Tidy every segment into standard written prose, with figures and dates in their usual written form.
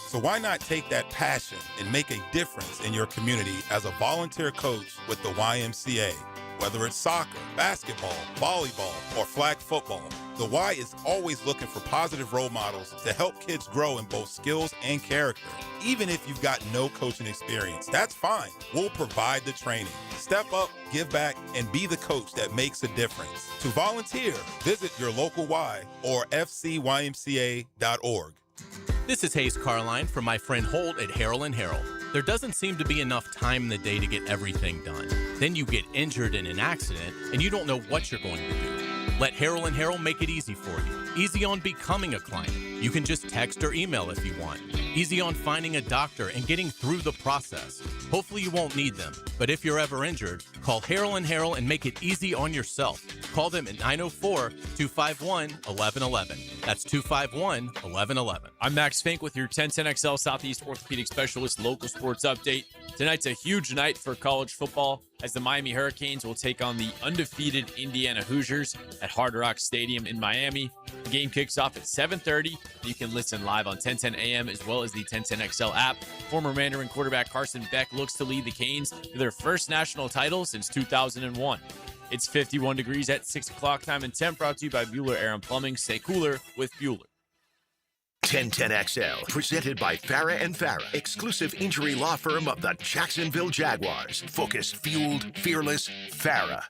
So why not take that passion and make a difference in your community as a volunteer coach with the YMCA? Whether it's soccer, basketball, volleyball, or flag football, the Y is always looking for positive role models to help kids grow in both skills and character. Even if you've got no coaching experience, that's fine. We'll provide the training. Step up, give back, and be the coach that makes a difference. To volunteer, visit your local Y or fcymca.org. This is Hayes Carline from my friend Holt at Harrell & Harrell. There doesn't seem to be enough time in the day to get everything done. Then you get injured in an accident and you don't know what you're going to do. Let Harrell & Harrell make it easy for you. Easy on becoming a client. You can just text or email if you want. Easy on finding a doctor and getting through the process. Hopefully you won't need them, but if you're ever injured, call Harrell & Harrell and make it easy on yourself. Call them at 904-251-1111. That's 251-1111. I'm Max Fink with your 1010XL Southeast Orthopedic Specialist local sports update. Tonight's a huge night for college football as the Miami Hurricanes will take on the undefeated Indiana Hoosiers at Hard Rock Stadium in Miami. The game kicks off at 7:30. You can listen live on 1010 AM as well as the 1010XL app. Former Mandarin quarterback Carson Beck looks to lead the Canes to their first national title since 2001. It's 51 degrees at 6 o'clock time and temp, brought to you by Bueller Air and Plumbing. Stay cooler with Bueller. 1010XL, presented by Farah and Farah, exclusive injury law firm of the Jacksonville Jaguars. Focused, fueled, fearless, Farah.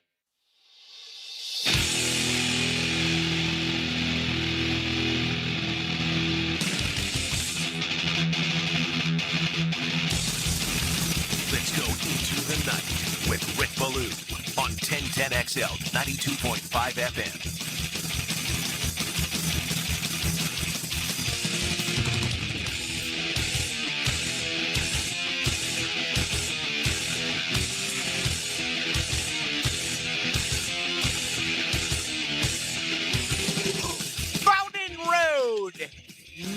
Let's go into the night with Rick Ballou on 1010XL 92.5 FM.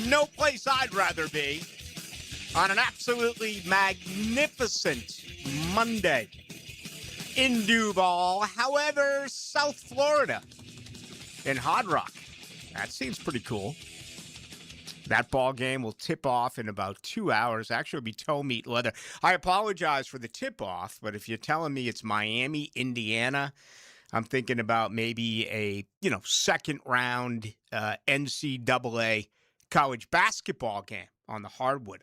No place I'd rather be on an absolutely magnificent Monday in Duval. However, South Florida in Hard Rock. That seems pretty cool. That ball game will tip off in about 2 hours. Actually, it'll be toe meat leather. I apologize for the tip off, but if you're telling me it's Miami, Indiana, I'm thinking about maybe a, second round NCAA college basketball game on the hardwood.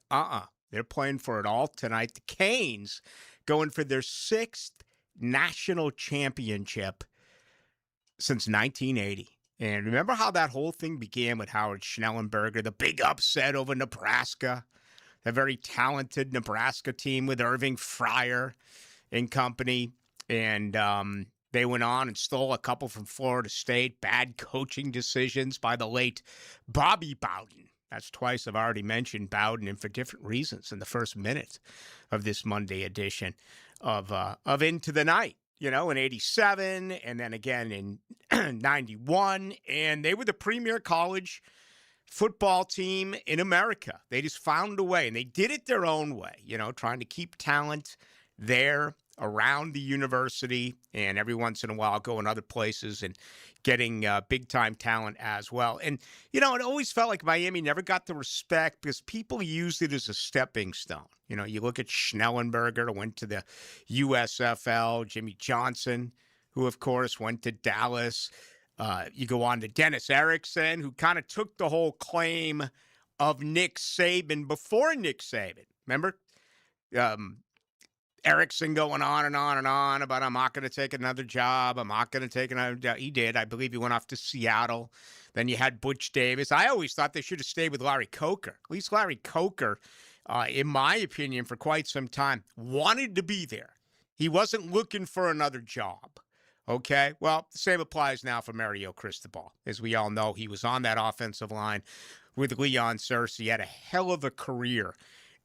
They're playing for it all tonight. The Canes going for their 6th national championship since 1980. And remember how that whole thing began with Howard Schnellenberger, the big upset over Nebraska, the very talented Nebraska team with Irving Fryer and company. And they went on and stole a couple from Florida State. Bad coaching decisions by the late Bobby Bowden. That's twice I've already mentioned Bowden, and for different reasons in the first minute of this Monday edition of Into the Night. In 87 and then again in 91. And they were the premier college football team in America. They just found a way, and they did it their own way, trying to keep talent there around the university and every once in a while going other places and getting big-time talent as well. And, it always felt like Miami never got the respect because people used it as a stepping stone. You look at Schnellenberger, who went to the USFL, Jimmy Johnson, who, of course, went to Dallas. You go on to Dennis Erickson, who kind of took the whole claim of Nick Saban before Nick Saban. Remember? Erickson going on and on and on about, I'm not going to take another job. I'm not going to take another job. He did. I believe he went off to Seattle. Then you had Butch Davis. I always thought they should have stayed with Larry Coker. At least Larry Coker, in my opinion, for quite some time, wanted to be there. He wasn't looking for another job. Okay? Well, the same applies now for Mario Cristobal. As we all know, he was on that offensive line with Leon Searcy. He had a hell of a career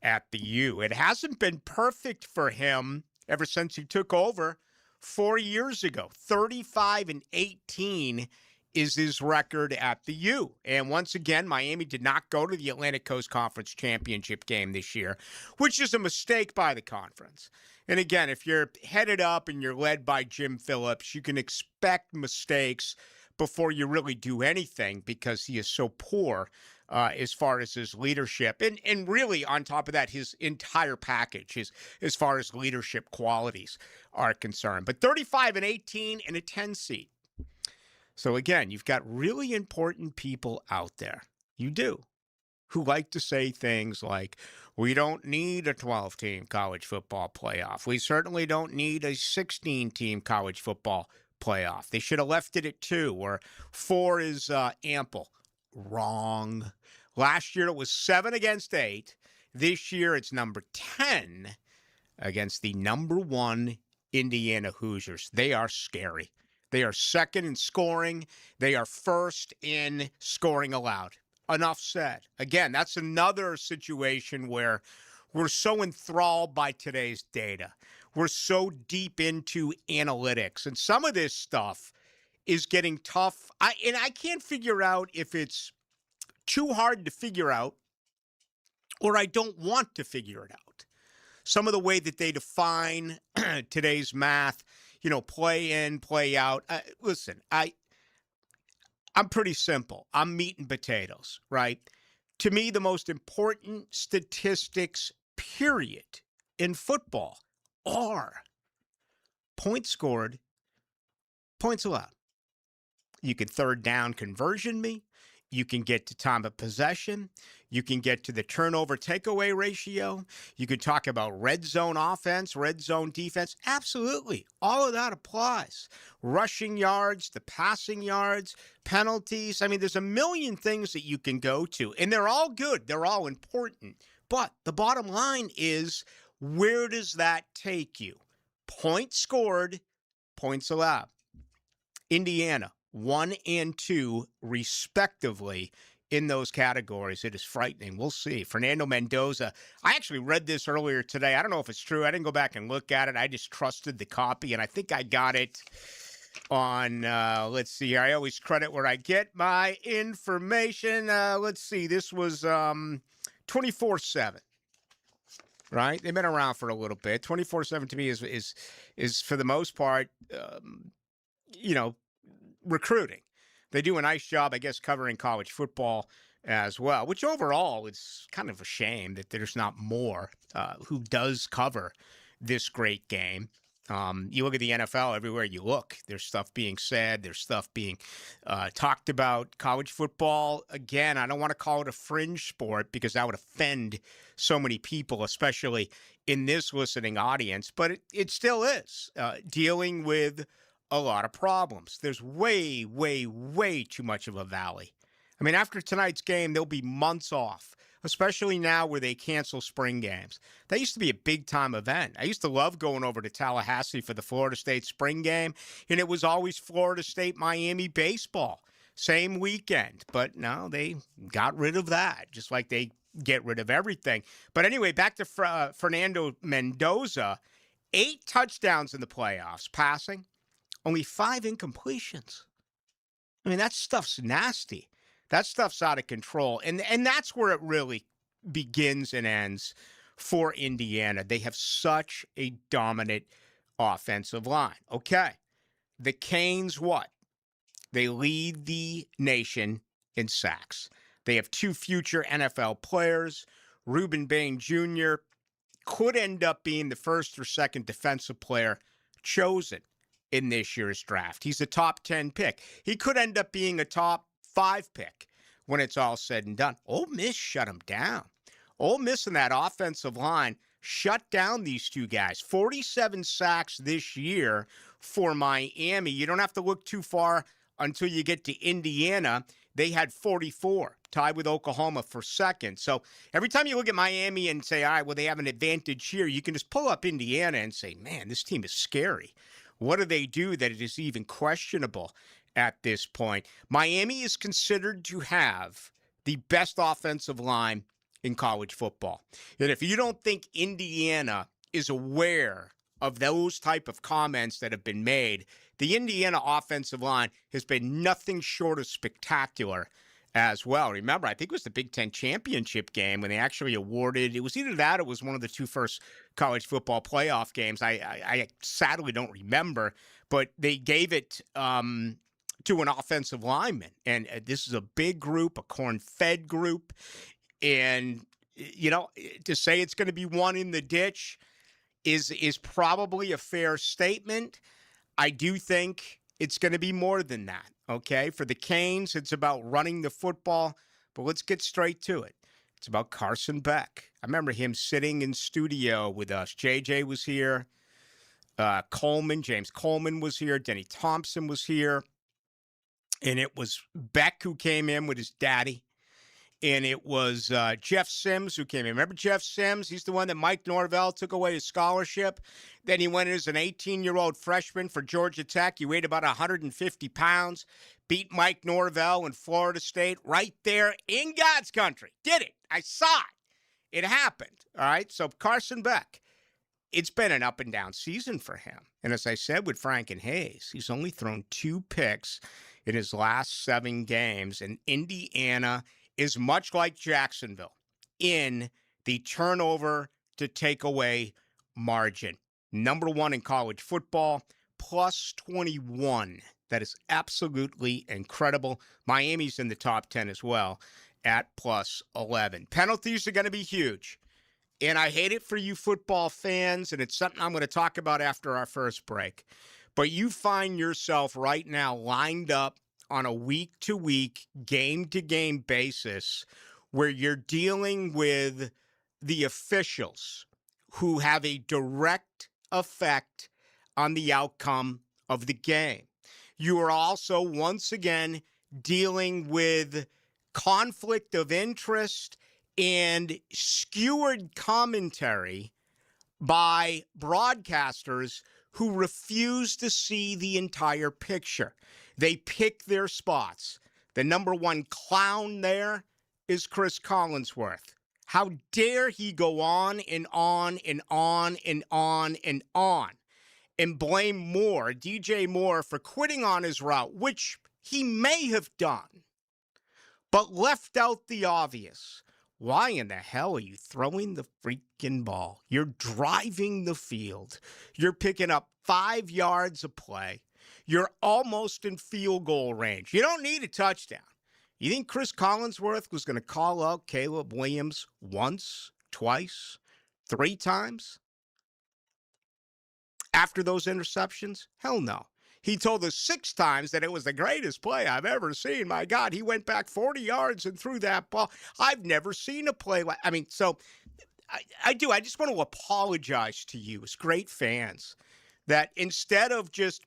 at the U. It hasn't been perfect for him ever since he took over 4 years ago. 35-18 is his record at the U. And once again, Miami did not go to the Atlantic Coast Conference Championship game this year, which is a mistake by the conference. And again, if you're headed up and you're led by Jim Phillips, you can expect mistakes before you really do anything because he is so poor as far as his leadership. And really, on top of that, his entire package, as far as leadership qualities are concerned. But 35-18 and a 10 seed. So again, you've got really important people out there. You do. Who like to say things like, we don't need a 12-team college football playoff. We certainly don't need a 16-team college football playoff. They should have left it at 2, or 4 is ample. Wrong. Last year it was 7 against 8. This year it's number 10 against the number 1 Indiana Hoosiers. They are scary. They are second in scoring. They are first in scoring allowed. Enough said. Again, that's another situation where we're so enthralled by today's data. We're so deep into analytics. And some of this stuff is getting tough. I can't figure out if it's too hard to figure out or I don't want to figure it out. Some of the way that they define today's math, play in, play out. Listen, I'm pretty simple. I'm meat and potatoes, right? To me, the most important statistics, period, in football are points scored, points allowed. You can third down conversion me. You can get to time of possession. You can get to the turnover takeaway ratio. You can talk about red zone offense, red zone defense. Absolutely. All of that applies. Rushing yards, the passing yards, penalties. I mean, there's a million things that you can go to, and they're all good. They're all important. But the bottom line is, where does that take you? Points scored, points allowed. Indiana, 1 and 2, respectively, in those categories. It is frightening. We'll see. Fernando Mendoza. I actually read this earlier today. I don't know if it's true. I didn't go back and look at it. I just trusted the copy, and I think I got it on, let's see here. I always credit where I get my information. Let's see. This was 24/7. Right? They've been around for a little bit. 24/7 to me is for the most part, recruiting. They do a nice job, I guess, covering college football as well, which overall is kind of a shame that there's not more who does cover this great game. You look at the NFL, everywhere you look, there's stuff being said, there's stuff being talked about. College football, again, I don't want to call it a fringe sport because that would offend so many people, especially in this listening audience, but it still is dealing with a lot of problems. There's way, way, way too much of a valley. I mean, after tonight's game, there'll be months off, especially now where they cancel spring games. That used to be a big-time event. I used to love going over to Tallahassee for the Florida State spring game, and it was always Florida State-Miami baseball. Same weekend. But no, they got rid of that, just like they get rid of everything. But anyway, back to Fernando Mendoza. 8 touchdowns in the playoffs, passing. Only 5 incompletions. I mean, that stuff's nasty. That stuff's out of control. And that's where it really begins and ends for Indiana. They have such a dominant offensive line. Okay. The Canes, what? They lead the nation in sacks. They have 2 future NFL players. Reuben Bain Jr. could end up being the first or second defensive player chosen in this year's draft. He's a top 10 pick. He could end up being a top 5 pick when it's all said and done. Ole Miss shut him down. Ole Miss in that offensive line shut down these 2 guys. 47 sacks this year for Miami. You don't have to look too far until you get to Indiana. They had 44, tied with Oklahoma for second. So every time you look at Miami and say, all right, well, they have an advantage here, you can just pull up Indiana and say, man, this team is scary. What do they do that it is even questionable at this point? Miami is considered to have the best offensive line in college football. And if you don't think Indiana is aware of those type of comments that have been made, the Indiana offensive line has been nothing short of spectacular as well. Remember, I think it was the Big Ten championship game when they actually awarded, it was either that or it was one of the 2 first college football playoff games. I sadly don't remember, but they gave it to an offensive lineman. And this is a big group, a corn-fed group. And, to say it's going to be one in the ditch is probably a fair statement. I do think it's going to be more than that, okay? For the Canes, it's about running the football, but let's get straight to it. It's about Carson Beck. I remember him sitting in studio with us. JJ was here. James Coleman was here. Denny Thompson was here. And it was Beck who came in with his daddy. And it was Jeff Sims who came in. Remember Jeff Sims? He's the one that Mike Norvell took away his scholarship. Then he went as an 18-year-old freshman for Georgia Tech. He weighed about 150 pounds. Beat Mike Norvell in Florida State right there in God's country. Did it. I saw it. It happened. All right. So Carson Beck, it's been an up and down season for him. And as I said with Frank and Hayes, he's only thrown 2 picks in his last 7 games. And Indiana is much like Jacksonville in the turnover to takeaway margin. Number 1 in college football, plus 21. That is absolutely incredible. Miami's in the top 10 as well at plus 11. Penalties are going to be huge. And I hate it for you football fans, and it's something I'm going to talk about after our first break. But you find yourself right now lined up on a week-to-week, game-to-game basis where you're dealing with the officials who have a direct effect on the outcome of the game. You are also, once again, dealing with conflict of interest and skewered commentary by broadcasters who refuse to see the entire picture. They pick their spots. The number 1 clown there is Chris Collinsworth. How dare he go on and on and on and on and on and blame Moore, DJ Moore, for quitting on his route, which he may have done, but left out the obvious. Why in the hell are you throwing the freaking ball? You're driving the field. You're picking up 5 yards of play. You're almost in field goal range. You don't need a touchdown. You think Chris Collinsworth was going to call out Caleb Williams once, twice, 3 times after those interceptions? Hell no. He told us 6 times that it was the greatest play I've ever seen. My God, he went back 40 yards and threw that ball. I've never seen a play like, so I do. I just want to apologize to you as great fans that instead of just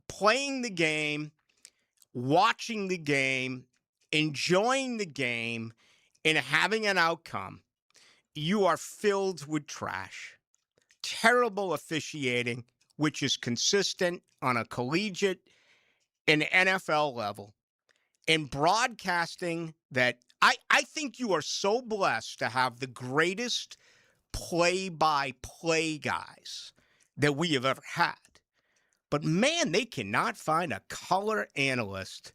playing the game, watching the game, enjoying the game, and having an outcome, you are filled with trash. Terrible officiating, which is consistent on a collegiate and NFL level, and broadcasting that I think you are so blessed to have the greatest play-by-play guys that we have ever had. But man, they cannot find a color analyst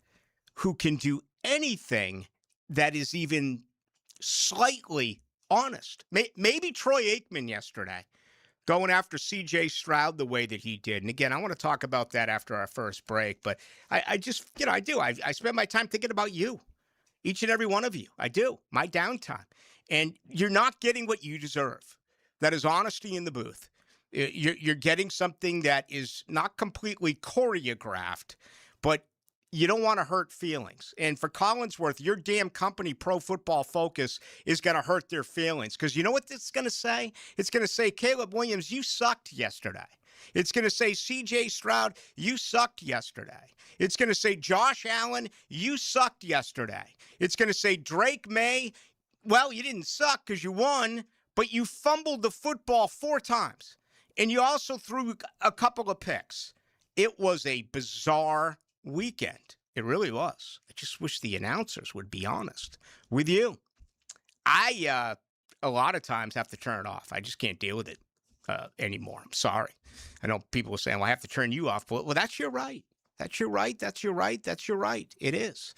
who can do anything that is even slightly honest. Maybe Troy Aikman yesterday, going after C.J. Stroud the way that he did. And again, I want to talk about that after our first break. But I just, I do. I spend my time thinking about you, each and every one of you. I do. My downtime. And you're not getting what you deserve. That is honesty in the booth. You're getting something that is not completely choreographed, but you don't want to hurt feelings. And for Collinsworth, your damn company, Pro Football Focus, is going to hurt their feelings. Because you know what it's going to say? It's going to say, Caleb Williams, you sucked yesterday. It's going to say, C.J. Stroud, you sucked yesterday. It's going to say, Josh Allen, you sucked yesterday. It's going to say, Drake May, well, you didn't suck because you won, but you fumbled the football 4 times. And you also threw a couple of picks. It was a bizarre weekend. It really was. I just wish the announcers would be honest with you. I, a lot of times, have to turn it off. I just can't deal with it anymore. I'm sorry. I know people are saying, well, I have to turn you off. Well, that's your right. That's your right. That's your right. That's your right. It is.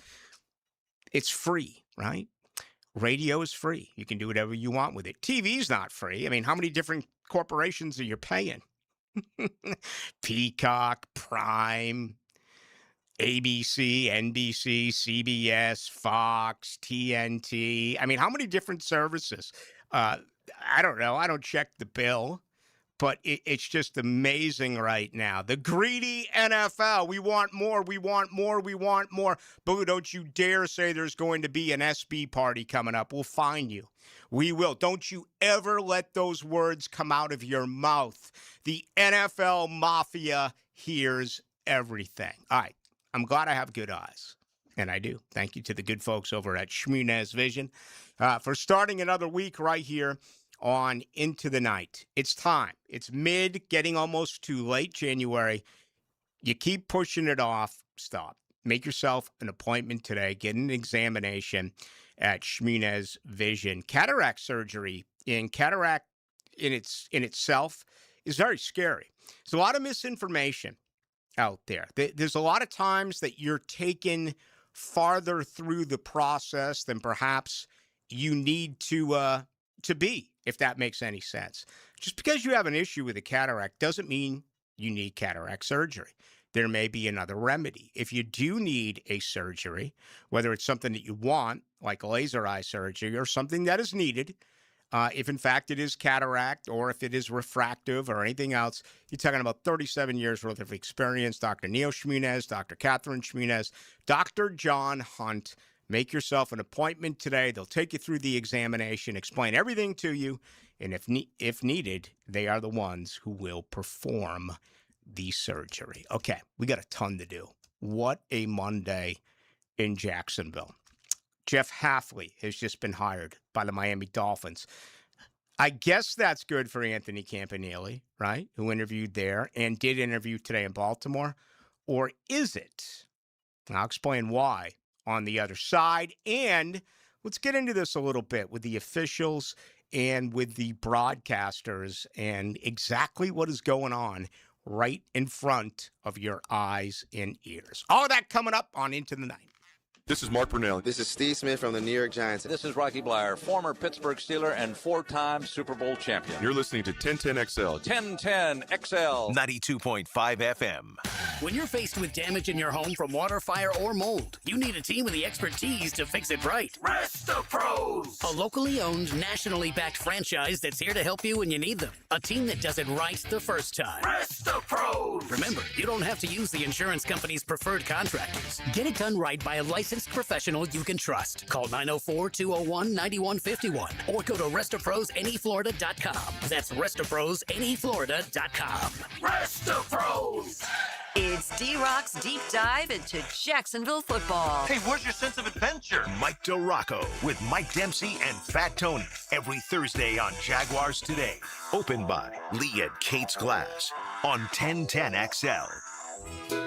It's free, right? Radio is free. You can do whatever you want with it. TV's not free. I mean, how many different corporations are you paying? Peacock, Prime, ABC, NBC, CBS, Fox, TNT. I mean, how many different services? I don't know. I don't check the bill, but it's just amazing right now. The greedy NFL. We want more. We want more. We want more. Boo, don't you dare say there's going to be an SB party coming up. We'll find you. We will. Don't you ever let those words come out of your mouth. The NFL mafia hears everything. All right. I'm glad I have good eyes, and I do. Thank you to the good folks over at Shmunez Vision for starting another week right here on Into the Night. It's time. It's getting almost too late January. You keep pushing it off. Stop. Make yourself an appointment today. Get an examination at Shmunez Vision. Cataract surgery in itself is very scary. There's a lot of misinformation out there. There's a lot of times that you're taken farther through the process than perhaps you need to be, if that makes any sense. Just because you have an issue with a cataract doesn't mean you need cataract surgery. There may be another remedy. If you do need a surgery, whether it's something that you want, like laser eye surgery, or something that is needed, if in fact it is cataract or if it is refractive or anything else, you're talking about 37 years worth of experience. Dr. Neil Shmunez, Dr. Catherine Shmunez, Dr. John Hunt. Make yourself an appointment today. They'll take you through the examination, explain everything to you, and if needed, they are the ones who will perform the surgery. Okay, we got a ton to do. What a Monday in Jacksonville. Jeff Hafley has just been hired by the Miami Dolphins. I guess that's good for Anthony Campanile, right, who interviewed there and did interview today in Baltimore. Or is it? I'll explain why on the other side. And let's get into this a little bit with the officials and with the broadcasters and exactly what is going on right in front of your eyes and ears. All of that coming up on Into the Night. This is Mark Brunell. This is Steve Smith from the New York Giants. This is Rocky Bleier, former Pittsburgh Steeler and 4-time Super Bowl champion. You're listening to 1010XL. 1010XL. 92.5 FM. When you're faced with damage in your home from water, fire, or mold, you need a team with the expertise to fix it right. RestoPros. A locally owned, nationally backed franchise that's here to help you when you need them. A team that does it right the first time. RestoPros. Remember, you don't have to use the insurance company's preferred contractors. Get it done right by a licensed professional you can trust. Call 904-201-9151 or go to RestoProsNEFlorida.com. That's RestoProsNEFlorida.com. RestoPros. It's D-Rock's Deep Dive into Jacksonville football. Hey, where's your sense of adventure? Mike DeRocco with Mike Dempsey and Fat Tony every Thursday on Jaguars Today. Opened by Lee and Kate's Glass on 1010XL.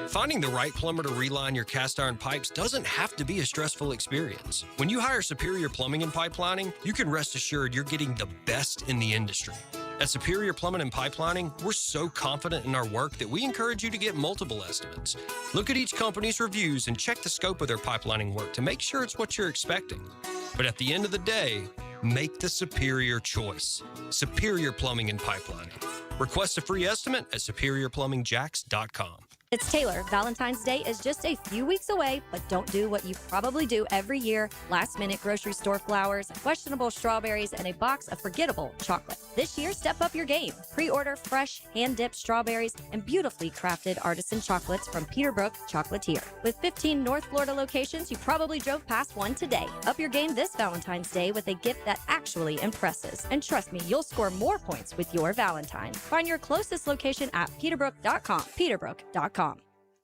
Finding the right plumber to reline your cast iron pipes doesn't have to be a stressful experience. When you hire Superior Plumbing and Pipelining, you can rest assured you're getting the best in the industry. At Superior Plumbing and Pipelining, we're so confident in our work that we encourage you to get multiple estimates. Look at each company's reviews and check the scope of their pipelining work to make sure it's what you're expecting. But at the end of the day, make the superior choice. Superior Plumbing and Pipelining. Request a free estimate at SuperiorPlumbingJacks.com. It's Taylor. Valentine's Day is just a few weeks away, but don't do what you probably do every year. Last-minute grocery store flowers, questionable strawberries, and a box of forgettable chocolate. This year, step up your game. Pre-order fresh, hand-dipped strawberries and beautifully crafted artisan chocolates from Peterbrook Chocolatier. With 15 North Florida locations, you probably drove past one today. Up your game this Valentine's Day with a gift that actually impresses. And trust me, you'll score more points with your Valentine. Find your closest location at peterbrook.com. Peterbrook.com.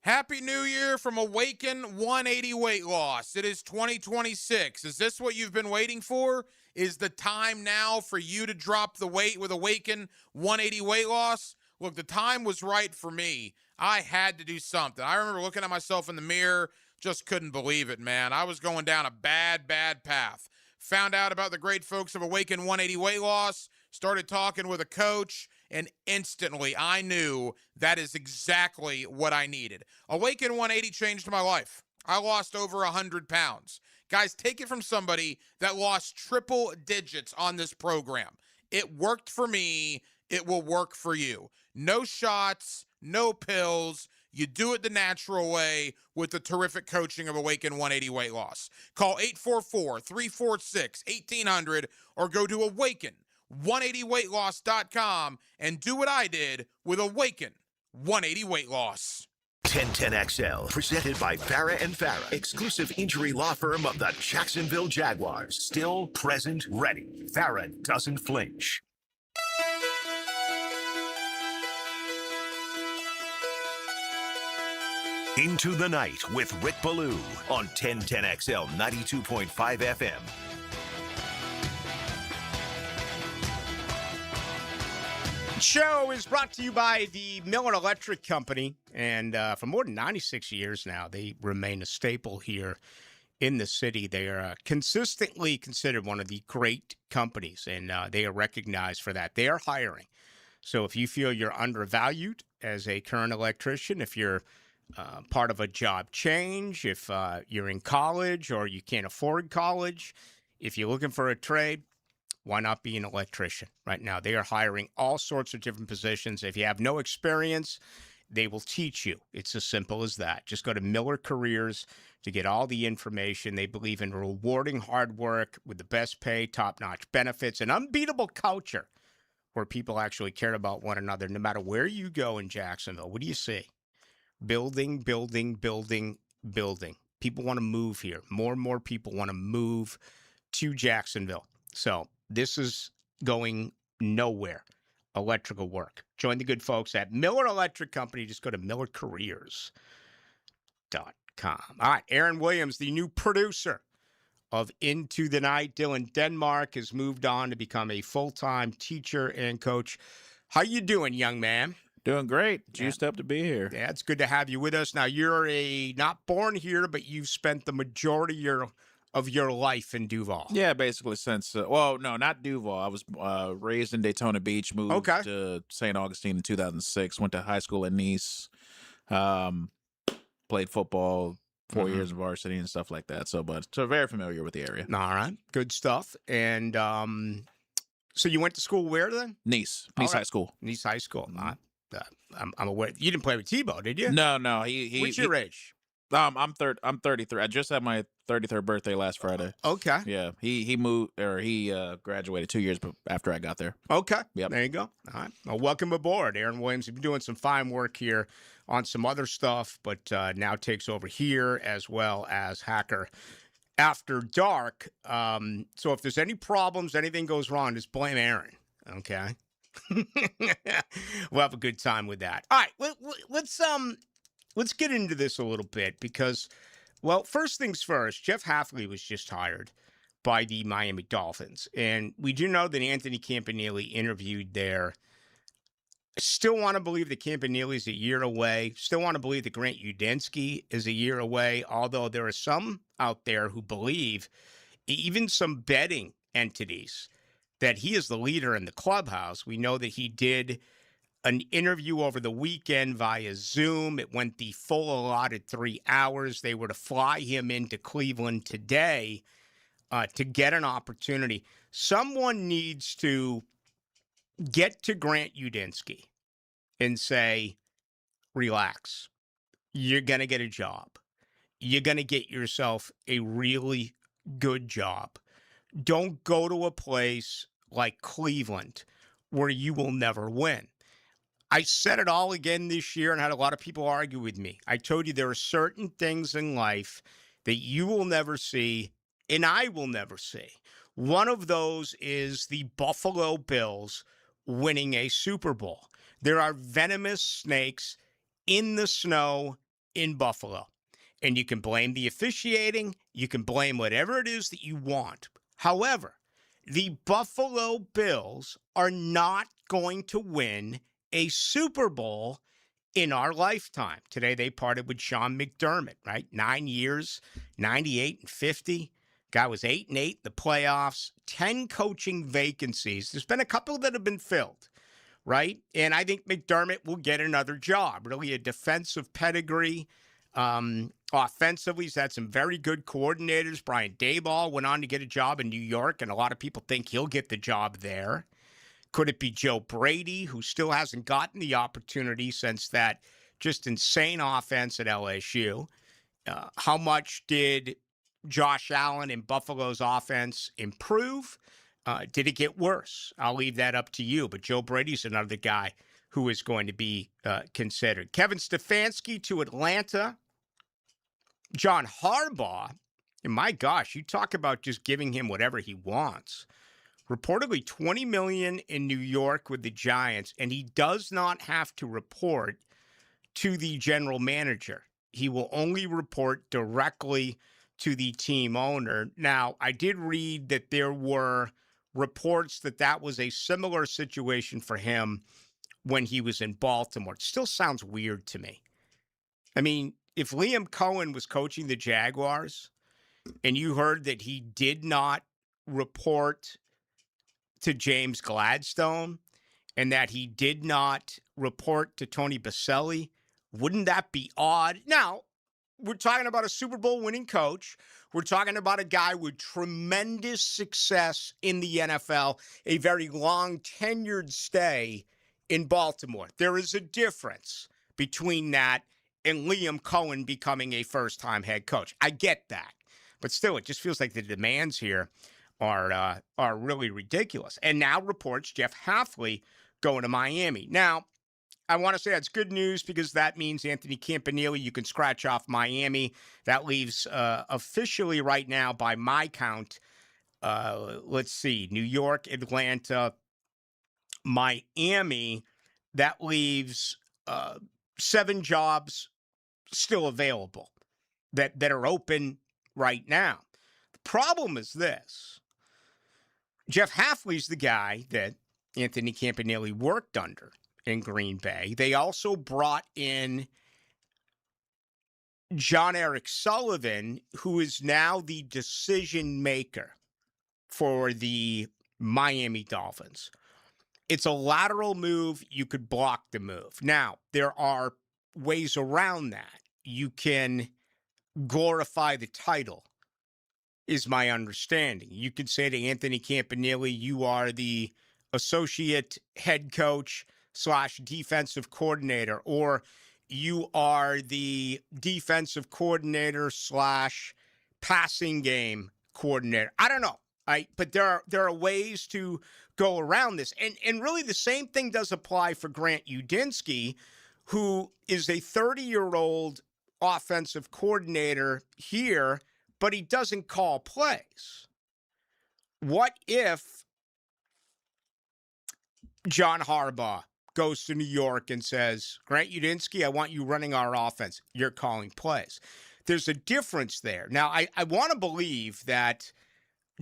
Happy New Year from Awaken 180 Weight Loss. It is 2026. Is this what you've been waiting for? Is the time now for you to drop the weight with Awaken 180 Weight Loss? Look, the time was right for me. I had to do something. I remember looking at myself in the mirror, just couldn't believe it, man. I was going down a bad path. Found out about the great folks of Awaken 180 Weight Loss, started talking with a coach, and instantly I knew that is exactly what I needed. Awaken 180 changed my life. I lost over 100 pounds. Guys, take it from somebody that lost triple digits on this program. It worked for me. It will work for you. No shots, no pills, You do it the natural way with the terrific coaching of Awaken 180 Weight Loss. Call 844-346-1800 or go to Awaken180weightloss.com and do what I did with Awaken 180 Weight Loss. 1010XL, presented by Farah and Farah, exclusive injury law firm of the Jacksonville Jaguars. Still present, ready. Farah doesn't flinch. Into the Night with Rick Ballou on 1010XL 92.5 FM. Show is brought to you by the Miller Electric Company, and for more than 96 years now, they remain a staple here in the city. They are consistently considered one of the great companies, and they are recognized for that. They are hiring. So if you feel you're undervalued as a current electrician, if you're part of a job change, if you're in college or you can't afford college, if you're looking for a trade, why not be an electrician right now? They are hiring all sorts of different positions. If you have no experience, they will teach you. It's as simple as that. Just go to Miller Careers to get all the information. They believe in rewarding hard work with the best pay, top-notch benefits, an unbeatable culture where people actually care about one another. No matter where you go in Jacksonville, what do you see? Building, building, building, building. People want to move here. More and more people want to move to Jacksonville. So this is going nowhere. Electrical work. Join the good folks at Miller Electric Company. Just go to millercareers.com. All right, Aaron Williams, the new producer of Into the Night. Dylan Denmark has moved on to become a full-time teacher and coach. How you doing, young man? Doing great. Juiced up to be here. Yeah, it's good to have you with us. Now, you're not born here, but you've spent the majority of your life in Duval. Yeah, basically since, well, no, not Duval. I was raised in Daytona Beach, moved to St. Augustine in 2006, went to high school in Nice, played football, 4 years of varsity and stuff like that. So very familiar with the area. All right, good stuff. And so you went to school where then? Nice High School. Nice High School. I'm aware. You didn't play with Tebow, did you? No. What's your age? I'm 33. I just had my 33rd birthday last Friday. Okay. Yeah. He moved, or he graduated 2 years after I got there. Okay. Yep. There you go. All right. Well, welcome aboard, Aaron Williams. You've been doing some fine work here on some other stuff, but now takes over here as well as Hacker After Dark. So if there's any problems, anything goes wrong, just blame Aaron. Okay. We'll have a good time with that. All right, let's get into this a little bit because, well, first things first, Jeff Hafley was just hired by the Miami Dolphins, and we do know that Anthony Campanile interviewed there. Still want to believe that Campanile is a year away. Still want to believe that Grant Udinski is a year away, although there are some out there who believe, even some betting entities, that he is the leader in the clubhouse. We know that he did an interview over the weekend via Zoom. It went the full allotted 3 hours. They were to fly him into Cleveland today to get an opportunity. Someone needs to get to Grant Udinski and say, relax. You're going to get a job. You're going to get yourself a really good job. Don't go to a place like Cleveland where you will never win. I said it all again this year and had a lot of people argue with me. I told you there are certain things in life that you will never see and I will never see. One of those is the Buffalo Bills winning a Super Bowl. There are venomous snakes in the snow in Buffalo. And you can blame the officiating. You can blame whatever it is that you want. However, the Buffalo Bills are not going to win a Super Bowl in our lifetime. Today they parted with Sean McDermott, right? 9 years, 98-50. Guy was 8-8 in the playoffs, 10 coaching vacancies. There's been a couple that have been filled, right? And I think McDermott will get another job. Really a defensive pedigree. Offensively, he's had some very good coordinators. Brian Daboll went on to get a job in New York, and a lot of people think he'll get the job there. Could it be Joe Brady, who still hasn't gotten the opportunity since that just insane offense at LSU. How much did Josh Allen and Buffalo's offense improve? Did it get worse? I'll leave that up to you. But Joe Brady's another guy who is going to be considered. Kevin Stefanski to Atlanta. John Harbaugh. And my gosh, you talk about just giving him whatever he wants. Reportedly $20 million in New York with the Giants, and he does not have to report to the general manager. He will only report directly to the team owner. Now, I did read that there were reports that that was a similar situation for him when he was in Baltimore. It still sounds weird to me. I mean, if Liam Cohen was coaching the Jaguars and you heard that he did not report to James Gladstone and that he did not report to Tony Baselli, wouldn't that be odd? Now, we're talking about a Super Bowl winning coach. We're talking about a guy with tremendous success in the NFL, a very long tenured stay in Baltimore. There is a difference between that and Liam Cohen becoming a first-time head coach. I get that. But still, it just feels like the demands here are really ridiculous. And now reports Jeff Hafley going to Miami. Now, I want to say that's good news because that means Anthony Campanile, you can scratch off Miami. That leaves officially right now, by my count, let's see, New York, Atlanta, Miami. That leaves 7 jobs still available that are open right now. The problem is this. Jeff Hafley's the guy that Anthony Campanile worked under in Green Bay. They also brought in John Eric Sullivan, who is now the decision maker for the Miami Dolphins. It's a lateral move. You could block the move. Now, there are ways around that. You can glorify the title, is my understanding. You could say to Anthony Campanile, you are the associate head coach / defensive coordinator, or you are the defensive coordinator / passing game coordinator. I don't know. But there are ways to go around this. And really the same thing does apply for Grant Udinski, who is a 30-year-old offensive coordinator here, but he doesn't call plays. What if John Harbaugh goes to New York and says, Grant Udinski, I want you running our offense. You're calling plays. There's a difference there. Now, I want to believe that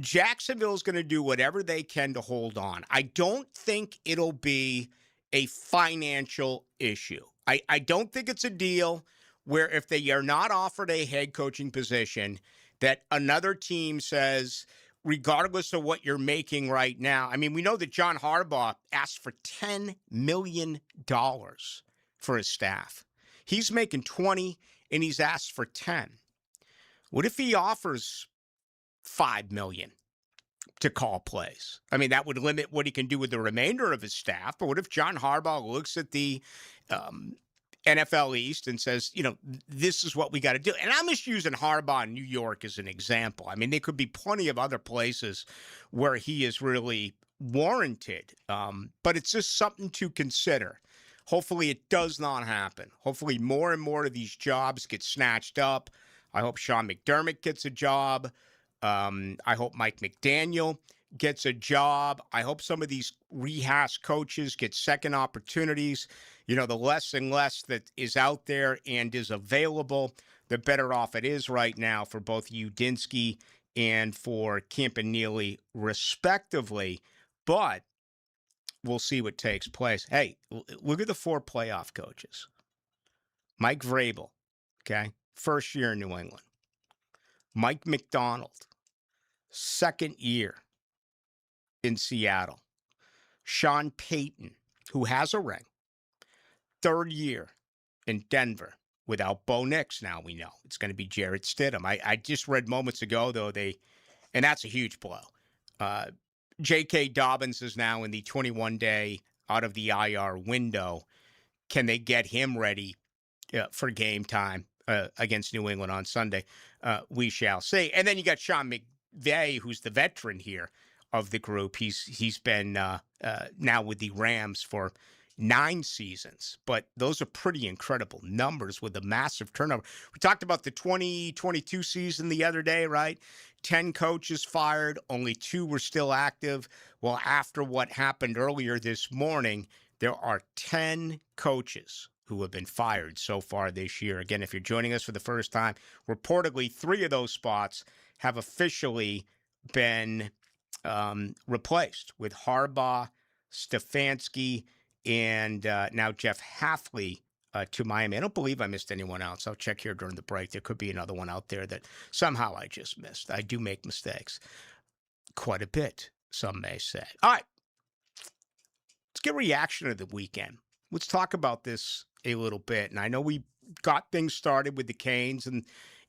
Jacksonville is going to do whatever they can to hold on. I don't think it'll be a financial issue. I don't think it's a deal where if they are not offered a head coaching position, that another team says, regardless of what you're making right now. I mean, we know that John Harbaugh asked for $10 million for his staff. He's making 20 and he's asked for 10. What if he offers $5 million to call plays? I mean, that would limit what he can do with the remainder of his staff. But what if John Harbaugh looks at the NFL East and says, this is what we got to do? And I'm just using Harbaugh in New York as an example. I mean, there could be plenty of other places where he is really warranted. But it's just something to consider. Hopefully it does not happen. Hopefully more and more of these jobs get snatched up. I hope Sean McDermott gets a job. I hope Mike McDaniel gets a job. I hope some of these rehash coaches get second opportunities. The less and less that is out there and is available, the better off it is right now for both Udinski and for Campanile, respectively. But we'll see what takes place. Hey, look at the 4 playoff coaches. Mike Vrabel, okay, first year in New England. Mike McDonald, second year in Seattle. Sean Payton, who has a ring, third year in Denver. Without Bo Nix, now we know. It's going to be Jarrett Stidham. I just read moments ago, though, and that's a huge blow. J.K. Dobbins is now in the 21-day out of the IR window. Can they get him ready for game time against New England on Sunday. We shall see. And then you got Sean McVay, who's the veteran here of the group. He's been now with the Rams for 9 seasons, but those are pretty incredible numbers with a massive turnover. We talked about the 2022 season the other day, right? 10 coaches fired, only 2 were still active. Well, after what happened earlier this morning, there are 10 coaches who have been fired so far this year. Again, if you're joining us for the first time, reportedly 3 of those spots have officially been replaced with Harbaugh, Stefanski, and now Jeff Hafley to Miami. I don't believe I missed anyone else. I'll check here during the break. There could be another one out there that somehow I just missed. I do make mistakes quite a bit, some may say. All right. Let's get a reaction of the weekend. Let's talk about this a little bit. And I know we got things started with the Canes and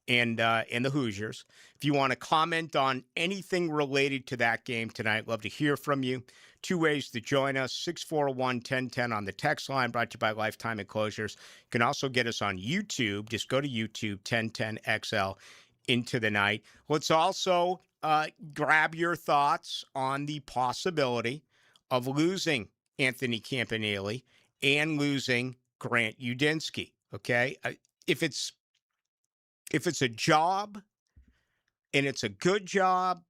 the Hoosiers. If you want to comment on anything related to that game tonight, love to hear from you. 2 ways to join us, 641-1010 on the text line, brought to you by Lifetime Enclosures. You can also get us on YouTube. Just go to YouTube, 1010XL, into the night. Let's also grab your thoughts on the possibility of losing Anthony Campanile and losing Grant Udinski, okay? If it's a job and it's a good job,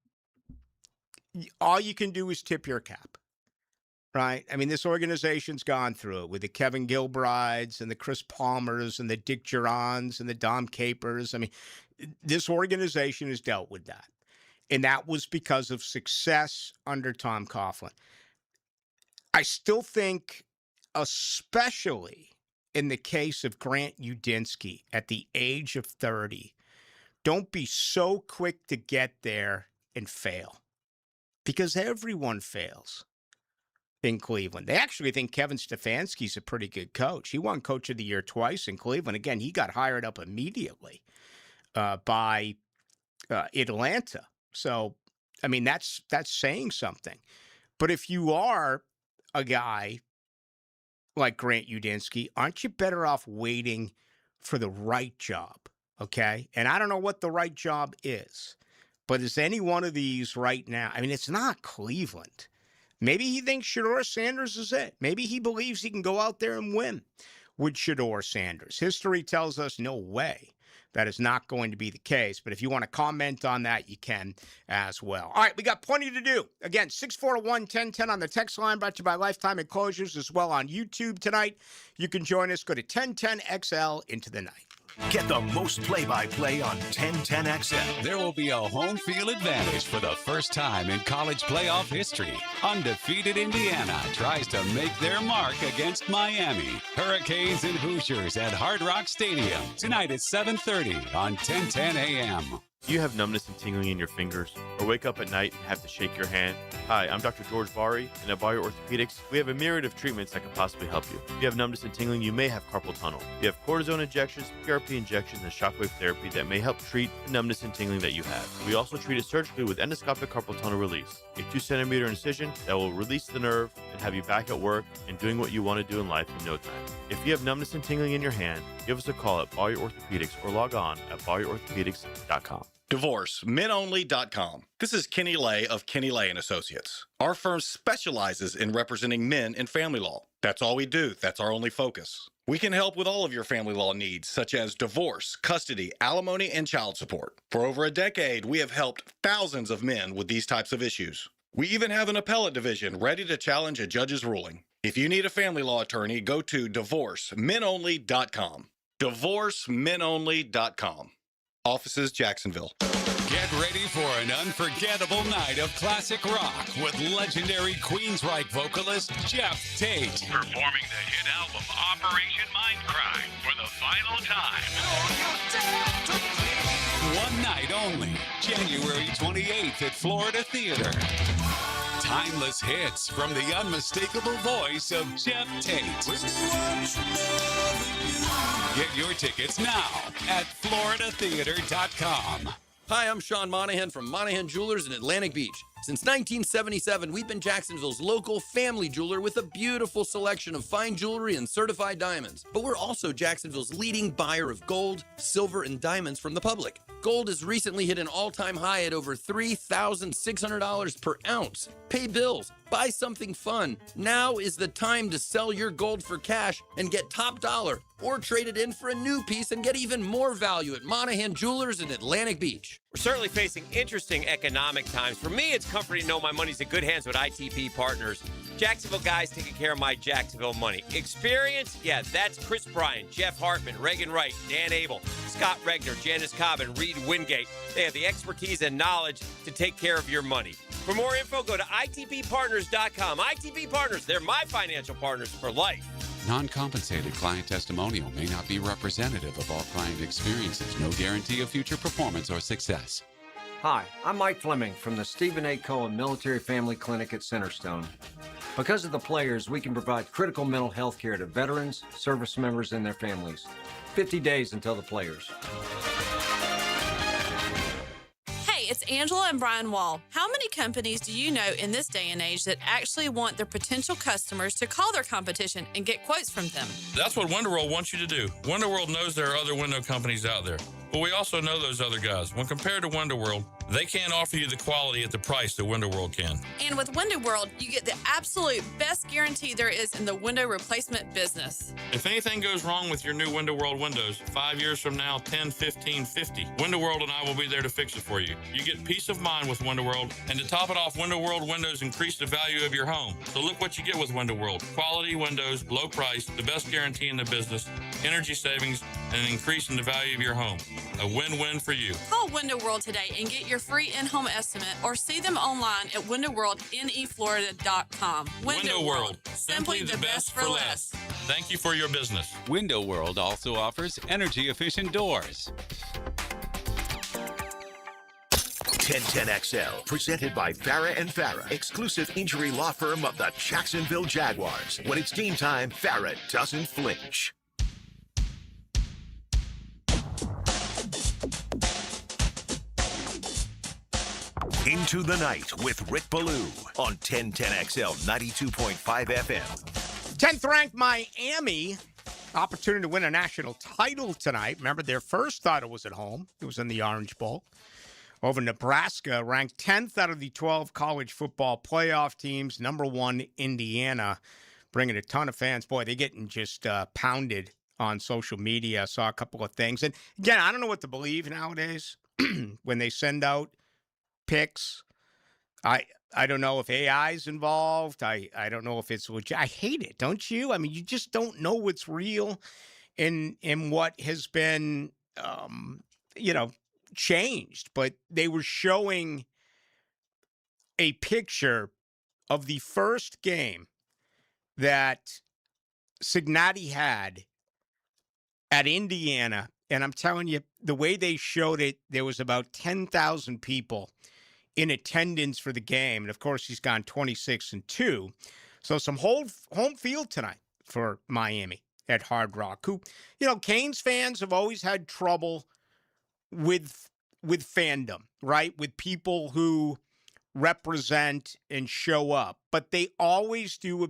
all you can do is tip your cap, right? I mean, this organization's gone through it with the Kevin Gilbrides and the Chris Palmers and the Dick Durans and the Dom Capers. I mean, this organization has dealt with that. And that was because of success under Tom Coughlin. I still think, especially in the case of Grant Udinski at the age of 30, don't be so quick to get there and fail. Because everyone fails in Cleveland. They actually think Kevin Stefanski's a pretty good coach. He won Coach of the Year twice in Cleveland. Again, he got hired up immediately by Atlanta. So, I mean, that's saying something. But if you are a guy like Grant Udinski, aren't you better off waiting for the right job, okay? And I don't know what the right job is, but is any one of these right now? I mean, it's not Cleveland. Maybe he thinks Shedeur Sanders is it. Maybe he believes he can go out there and win with Shedeur Sanders. History tells us no way. That is not going to be the case. But if you want to comment on that, you can as well. All right, we got plenty to do. Again, 641-1010 on the text line, brought to you by Lifetime Enclosures as well on YouTube tonight. You can join us. Go to 1010XL into the night. Get the most play-by-play on 1010XL. There will be a home field advantage for the first time in college playoff history. Undefeated Indiana tries to make their mark against Miami. Hurricanes and Hoosiers at Hard Rock Stadium tonight at 7:30 on 1010 AM. Do you have numbness and tingling in your fingers, or wake up at night and have to shake your hand? Hi, I'm Dr. George Bari, and at Bari Orthopedics, we have a myriad of treatments that can possibly help you. If you have numbness and tingling, you may have carpal tunnel. We have cortisone injections, PRP injections, and shockwave therapy that may help treat the numbness and tingling that you have. We also treat it surgically with endoscopic carpal tunnel release, a 2-centimeter incision that will release the nerve and have you back at work and doing what you want to do in life in no time. If you have numbness and tingling in your hand, give us a call at Bari Orthopedics or log on at BariOrthopedics.com. DivorceMenOnly.com. This is Kenny Lay of Kenny Lay & Associates. Our firm specializes in representing men in family law. That's all we do. That's our only focus. We can help with all of your family law needs, such as divorce, custody, alimony, and child support. For over a decade, we have helped thousands of men with these types of issues. We even have an appellate division ready to challenge a judge's ruling. If you need a family law attorney, go to DivorceMenOnly.com. DivorceMenOnly.com. Offices, Jacksonville. Get ready for an unforgettable night of classic rock with legendary Queensryche vocalist Jeff Tate. Performing the hit album Operation Mindcrime for the final time. One night only, January 28th at Florida Theater. Timeless hits from the unmistakable voice of Jeff Tate. Get your tickets now at FloridaTheater.com. Hi, I'm Sean Monahan from Monahan Jewelers in Atlantic Beach. Since 1977, we've been Jacksonville's local family jeweler with a beautiful selection of fine jewelry and certified diamonds. But we're also Jacksonville's leading buyer of gold, silver, and diamonds from the public. Gold has recently hit an all-time high at over $3,600 per ounce. Pay bills, buy something fun. Now is the time to sell your gold for cash and get top dollar, or trade it in for a new piece and get even more value at Monahan Jewelers in Atlantic Beach. We're certainly facing interesting economic times. For me, it's comforting to know my money's in good hands with ITP Partners. Jacksonville guys taking care of my Jacksonville money. Experience? Yeah, that's Chris Bryan, Jeff Hartman, Reagan Wright, Dan Abel, Scott Regner, Janice Cobb, and Reed Wingate. They have the expertise and knowledge to take care of your money. For more info, go to itppartners.com. ITP Partners, they're my financial partners for life. Non-compensated client testimonial may not be representative of all client experiences. No guarantee of future performance or success. Hi, I'm Mike Fleming from the Stephen A. Cohen Military Family Clinic at Centerstone. Because of the players, we can provide critical mental health care to veterans, service members, and their families. 50 days until the players. Hey, it's Angela and Brian Wall. How many companies do you know in this day and age that actually want their potential customers to call their competition and get quotes from them? That's what WindoWorld wants you to do. WindoWorld knows there are other window companies out there, but we also know those other guys. When compared to WindoWorld, they can't offer you the quality at the price that WindoWorld can. And with Window World, you get the absolute best guarantee there is in the window replacement business. If anything goes wrong with your new WindoWorld windows, 5 years from now, 10, 15, 50, WindoWorld and I will be there to fix it for you. You get peace of mind with WindoWorld, and to top it off, WindoWorld windows increase the value of your home. So look what you get with WindoWorld. Quality windows, low price, the best guarantee in the business, energy savings, and an increase in the value of your home. A win-win for you. Call Window World today and get your free in-home estimate, or see them online at windowworldneflorida.com. Window World, simply the best for less. Thank you for your business. Window World also offers energy-efficient doors. 1010XL, presented by Farah and Farah, exclusive injury law firm of the Jacksonville Jaguars. When it's game time, Farah doesn't flinch. Into the Night with Rick Ballou on 1010XL 92.5 FM. 10th ranked Miami, opportunity to win a national title tonight. Remember, their first title was at home. It was in the Orange Bowl. Over Nebraska, ranked 10th out of the 12 college football playoff teams. Number 1, Indiana, bringing a ton of fans. Boy, they're getting just pounded on social media. I saw a couple of things. And again, I don't know what to believe nowadays when they send out picks. I don't know if AI is involved. I don't know if it's legit. I hate it, don't you? I mean, you just don't know what's real in what has been, changed. But they were showing a picture of the first game that Cincinnati had at Indiana. And I'm telling you, the way they showed it, there was about 10,000 people in attendance for the game. And, of course, he's gone 26-2. So some home field tonight for Miami at Hard Rock, who, Canes fans have always had trouble with fandom, right? With people who represent and show up. But they always do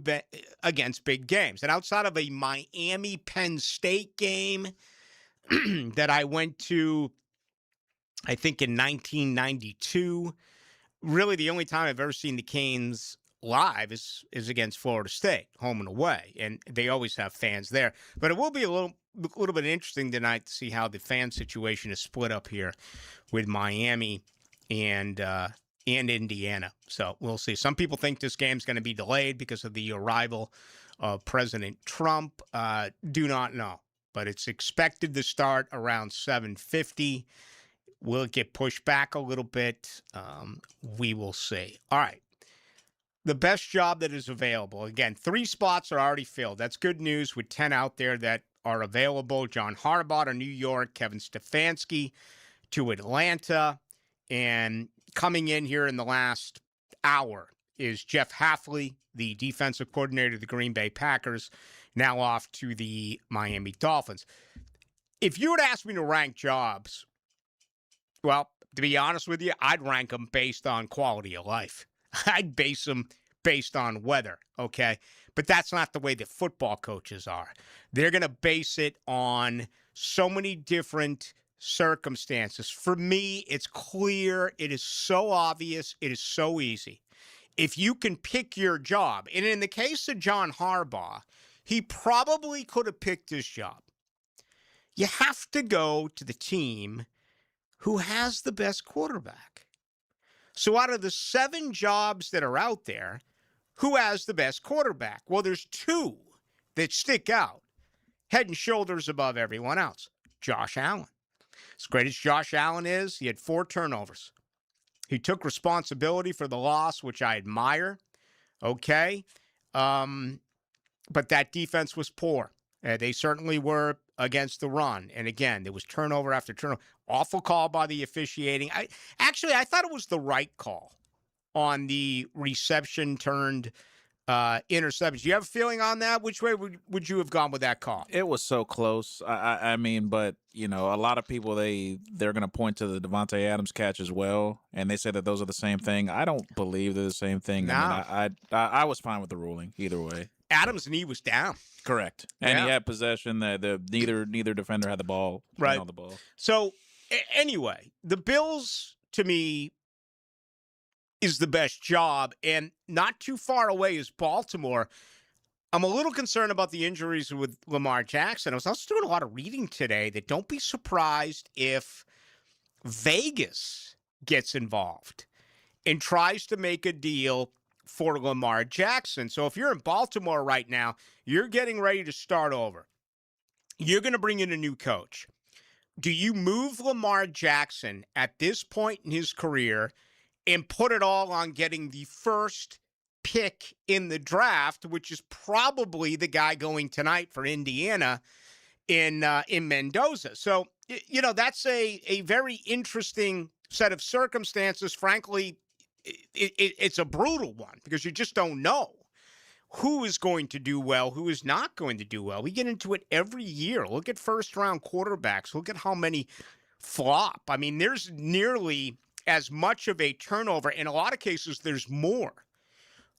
against big games. And outside of a Miami-Penn State game that I went to, I think, in 1992, really the only time I've ever seen the Canes live is against Florida State, home and away, and they always have fans there. But it will be a little bit interesting tonight to see how the fan situation is split up here with Miami and Indiana. So we'll see. Some people think this game's going to be delayed because of the arrival of President Trump. Do not know, but it's expected to start around 7:50. Will it get pushed back a little bit? We will see. All right. The best job that is available. Again, 3 spots are already filled. That's good news with 10 out there that are available. John Harbaugh to New York, Kevin Stefanski to Atlanta. And coming in here in the last hour is Jeff Hafley, the defensive coordinator of the Green Bay Packers, now off to the Miami Dolphins. If you were to ask me to rank jobs, well, to be honest with you, I'd rank them based on quality of life. I'd base them based on weather, okay? But that's not the way that football coaches are. They're going to base it on so many different circumstances. For me, it's clear. It is so obvious. It is so easy. If you can pick your job, and in the case of John Harbaugh, he probably could have picked his job. You have to go to the team who has the best quarterback. So out of the 7 jobs that are out there, who has the best quarterback? Well, there's 2 that stick out, head and shoulders above everyone else. Josh Allen. As great as Josh Allen is, he had 4 turnovers. He took responsibility for the loss, which I admire. Okay. But that defense was poor. They certainly were against the run. And again, there was turnover after turnover. Awful call by the officiating. I thought it was the right call on the reception turned interception. Do you have a feeling on that? Which way would you have gone with that call? It was so close. I mean, but a lot of people they're going to point to the Devontae Adams catch as well, and they say that those are the same thing. I don't believe they're the same thing. No. I mean, I was fine with the ruling either way. Adams' knee was down. Correct, and he had possession. Neither defender had the ball. Right. On the ball. So anyway, the Bills to me is the best job, and not too far away is Baltimore. I'm a little concerned about the injuries with Lamar Jackson. I was also doing a lot of reading today that don't be surprised if Vegas gets involved and tries to make a deal for Lamar Jackson. So if you're in Baltimore right now, you're getting ready to start over. You're going to bring in a new coach. Do you move Lamar Jackson at this point in his career and put it all on getting the first pick in the draft, which is probably the guy going tonight for Indiana in Mendoza? So, that's a very interesting set of circumstances. Frankly, it's a brutal one because you just don't know who is going to do well, who is not going to do well. We get into it every year. Look at first-round quarterbacks. Look at how many flop. I mean, there's nearly as much of a turnover. In a lot of cases, there's more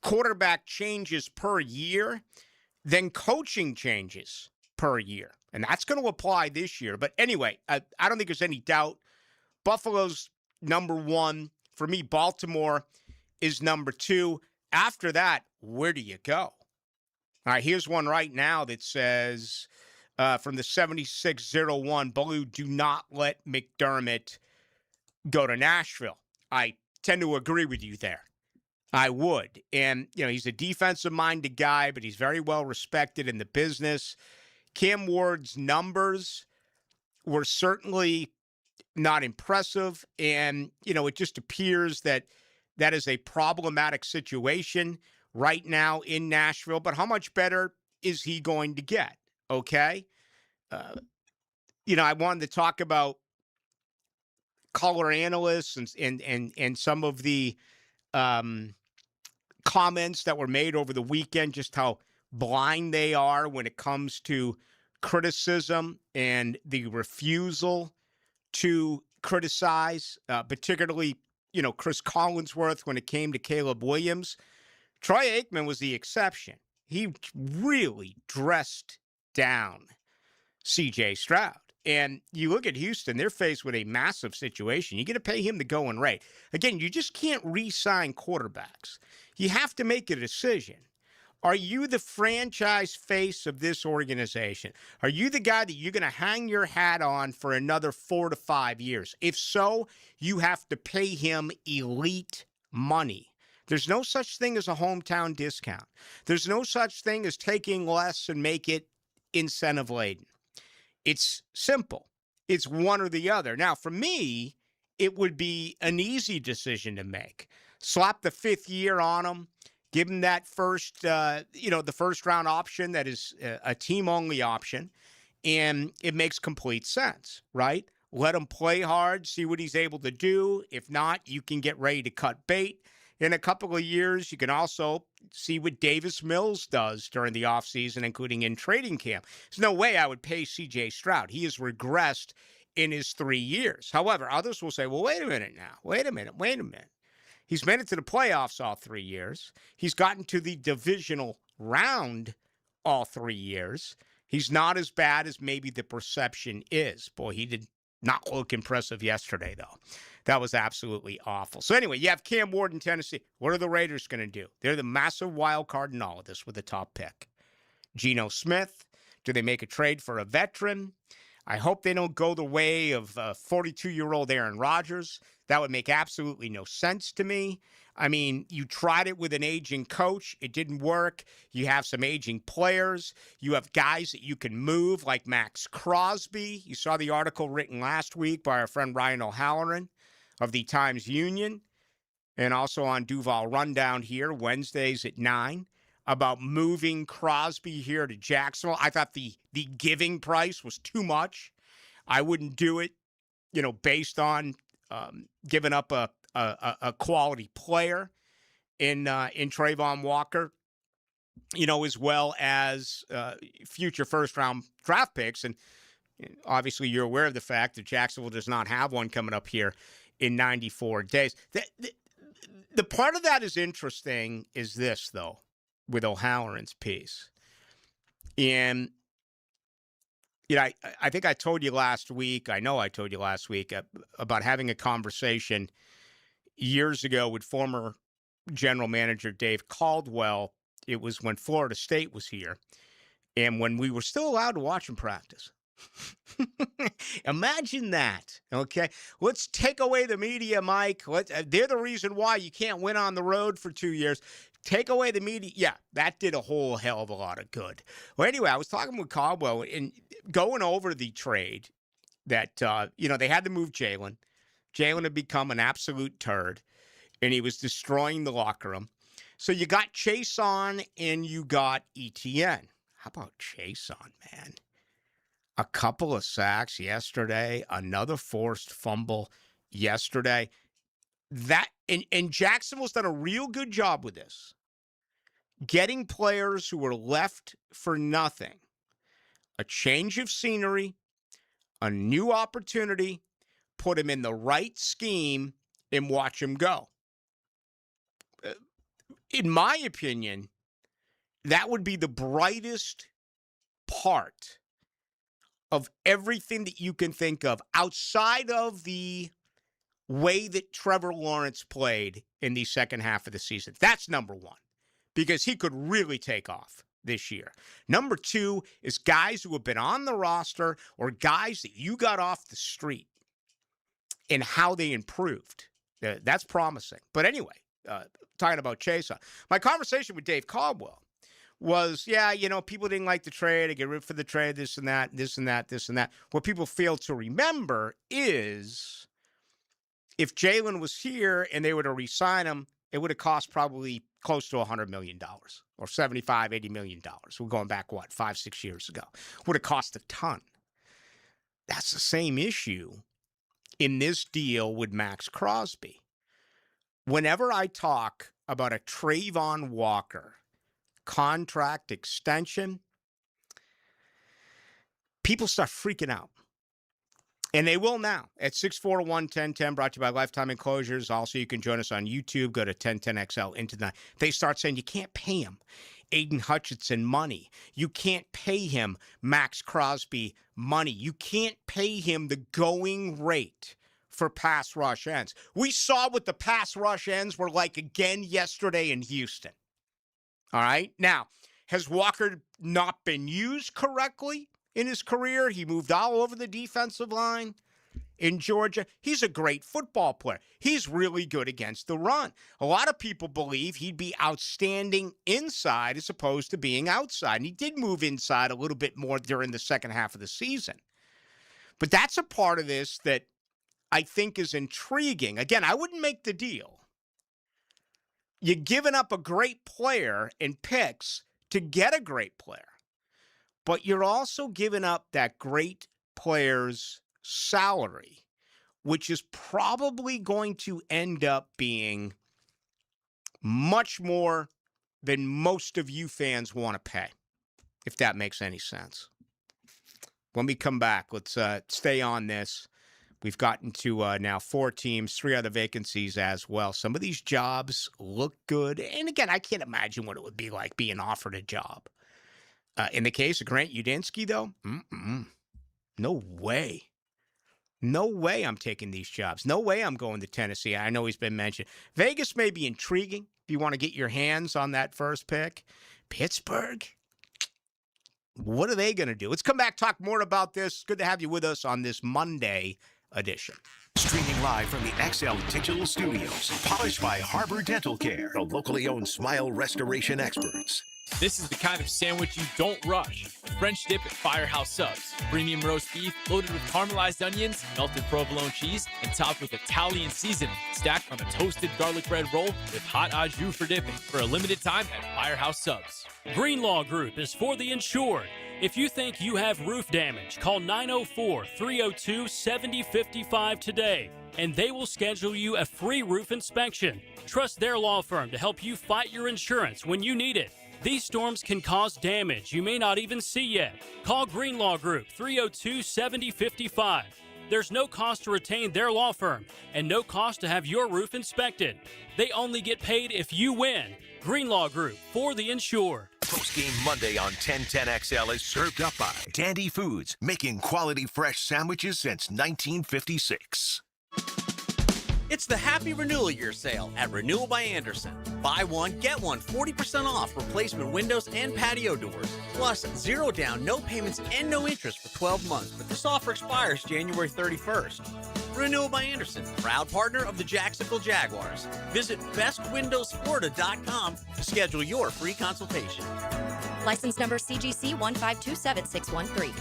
quarterback changes per year than coaching changes per year. And that's going to apply this year. But anyway, I don't think there's any doubt. Buffalo's number 1. For me, Baltimore is number 2. After that, where do you go? All right, here's one right now that says from the 7601, Blue, do not let McDermott go to Nashville. I tend to agree with you there. I would. And, he's a defensive-minded guy, but he's very well respected in the business. Cam Ward's numbers were certainly not impressive. And, it just appears that is a problematic situation right now in Nashville. But how much better is he going to get? Okay. I wanted to talk about color analysts and some of the comments that were made over the weekend, just how blind they are when it comes to criticism and the refusal to criticize, particularly, Chris Collinsworth when it came to Caleb Williams. Troy Aikman was the exception. He really dressed down C.J. Stroud. And you look at Houston, they're faced with a massive situation. You're going to pay him the going rate. Again, you just can't re-sign quarterbacks. You have to make a decision. Are you the franchise face of this organization? Are you the guy that you're going to hang your hat on for another 4 to 5 years? If so, you have to pay him elite money. There's no such thing as a hometown discount. There's no such thing as taking less and make it incentive-laden. It's simple. It's one or the other. Now, for me, it would be an easy decision to make. Slap the 5th year on him. Give him that first, the first round option that is a team-only option, and it makes complete sense, right? Let him play hard, see what he's able to do. If not, you can get ready to cut bait. In a couple of years, you can also see what Davis Mills does during the offseason, including in trading camp. There's no way I would pay C.J. Stroud. He has regressed in his 3 years. However, others will say, well, wait a minute now. Wait a minute. He's made it to the playoffs all 3 years. He's gotten to the divisional round all 3 years. He's not as bad as maybe the perception is. Boy, he did not look impressive yesterday, though. That was absolutely awful. So anyway, you have Cam Ward in Tennessee. What are the Raiders going to do? They're the massive wild card in all of this with the top pick. Geno Smith. Do they make a trade for a veteran? I hope they don't go the way of 42-year-old Aaron Rodgers. That would make absolutely no sense to me. I mean, you tried it with an aging coach. It didn't work. You have some aging players. You have guys that you can move like Max Crosby. You saw the article written last week by our friend Ryan O'Halloran of the Times-Union and also on Duval Rundown here, Wednesdays at 9, about moving Crosby here to Jacksonville. I thought the giving price was too much. I wouldn't do it, based on giving up a quality player in Trayvon Walker, as well as future first-round draft picks. And obviously you're aware of the fact that Jacksonville does not have one coming up here in 94 days. The part of that is interesting is this, though, with O'Halloran's piece. And, I think I told you last week, about having a conversation years ago with former general manager Dave Caldwell. It was when Florida State was here and when we were still allowed to watch them practice. Imagine that, okay? Let's take away the media, Mike. They're the reason why you can't win on the road for 2 years. Take away the media. Yeah, that did a whole hell of a lot of good. Well, anyway, I was talking with Caldwell and going over the trade that, they had to move Jalen. Jalen had become an absolute turd, and he was destroying the locker room. So you got Chase on and you got Etienne. How about Chase on, man? A couple of sacks yesterday, another forced fumble yesterday. And Jacksonville's done a real good job with this. Getting players who were left for nothing. A change of scenery, a new opportunity, put him in the right scheme, and watch him go. In my opinion, that would be the brightest part of everything that you can think of outside of the way that Trevor Lawrence played in the second half of the season. That's number one, because he could really take off this year. Number two is guys who have been on the roster or guys that you got off the street and how they improved. That's promising. But anyway, talking about Chase, my conversation with Dave Caldwell was, people didn't like the trade. I get rid for the trade, this and that, this and that, this and that. What people fail to remember is if Jalen was here and they were to re-sign him, it would have cost probably close to $100 million or $75, $80 million. We're going back, 5-6 years ago. Would have cost a ton. That's the same issue in this deal with Max Crosby. Whenever I talk about a Trayvon Walker contract extension, people start freaking out. And they will now at 641-1010, brought to you by Lifetime Enclosures. Also, you can join us on YouTube. Go to 1010XL into the night. They start saying you can't pay him Aiden Hutchinson money. You can't pay him Max Crosby money. You can't pay him the going rate for pass rush ends. We saw what the pass rush ends were like again yesterday in Houston. All right. Now, has Walker not been used correctly in his career? He moved all over the defensive line in Georgia. He's a great football player. He's really good against the run. A lot of people believe he'd be outstanding inside as opposed to being outside. And he did move inside a little bit more during the second half of the season. But that's a part of this that I think is intriguing. Again, I wouldn't make the deal. You're giving up a great player in picks to get a great player, but you're also giving up that great player's salary, which is probably going to end up being much more than most of you fans want to pay, if that makes any sense. When we come back, let's stay on this. We've gotten to now 4 teams, 3 other vacancies as well. Some of these jobs look good. And again, I can't imagine what it would be like being offered a job. In the case of Grant Udinski, though, no way. No way I'm taking these jobs. No way I'm going to Tennessee. I know he's been mentioned. Vegas may be intriguing if you want to get your hands on that first pick. Pittsburgh? What are they going to do? Let's come back, talk more about this. Good to have you with us on this Monday edition. Streaming live from the XL Digital Studios. Polished by Harbor Dental Care, the locally owned smile restoration experts. This is the kind of sandwich you don't rush. French dip at Firehouse Subs. Premium roast beef loaded with caramelized onions, melted provolone cheese, and topped with Italian seasoning. Stacked on a toasted garlic bread roll with hot au jus for dipping. For a limited time at Firehouse Subs. Greenlaw Group is for the insured. If you think you have roof damage, call 904-302-7055 today, and they will schedule you a free roof inspection. Trust their law firm to help you fight your insurance when you need it. These storms can cause damage you may not even see yet. Call Greenlaw Group 302-7055. There's no cost to retain their law firm and no cost to have your roof inspected. They only get paid if you win. Greenlaw Group, for the insured. Post-game Monday on 1010XL is served up by Dandy Foods, making quality fresh sandwiches since 1956. It's the Happy Renewal Year sale at Renewal by Andersen. Buy one, get one 40% off replacement windows and patio doors. Plus, 0 down, no payments, and no interest for 12 months. But this offer expires January 31st. Renewal by Andersen, proud partner of the Jacksonville Jaguars. Visit bestwindowsflorida.com to schedule your free consultation. License number CGC 1527613.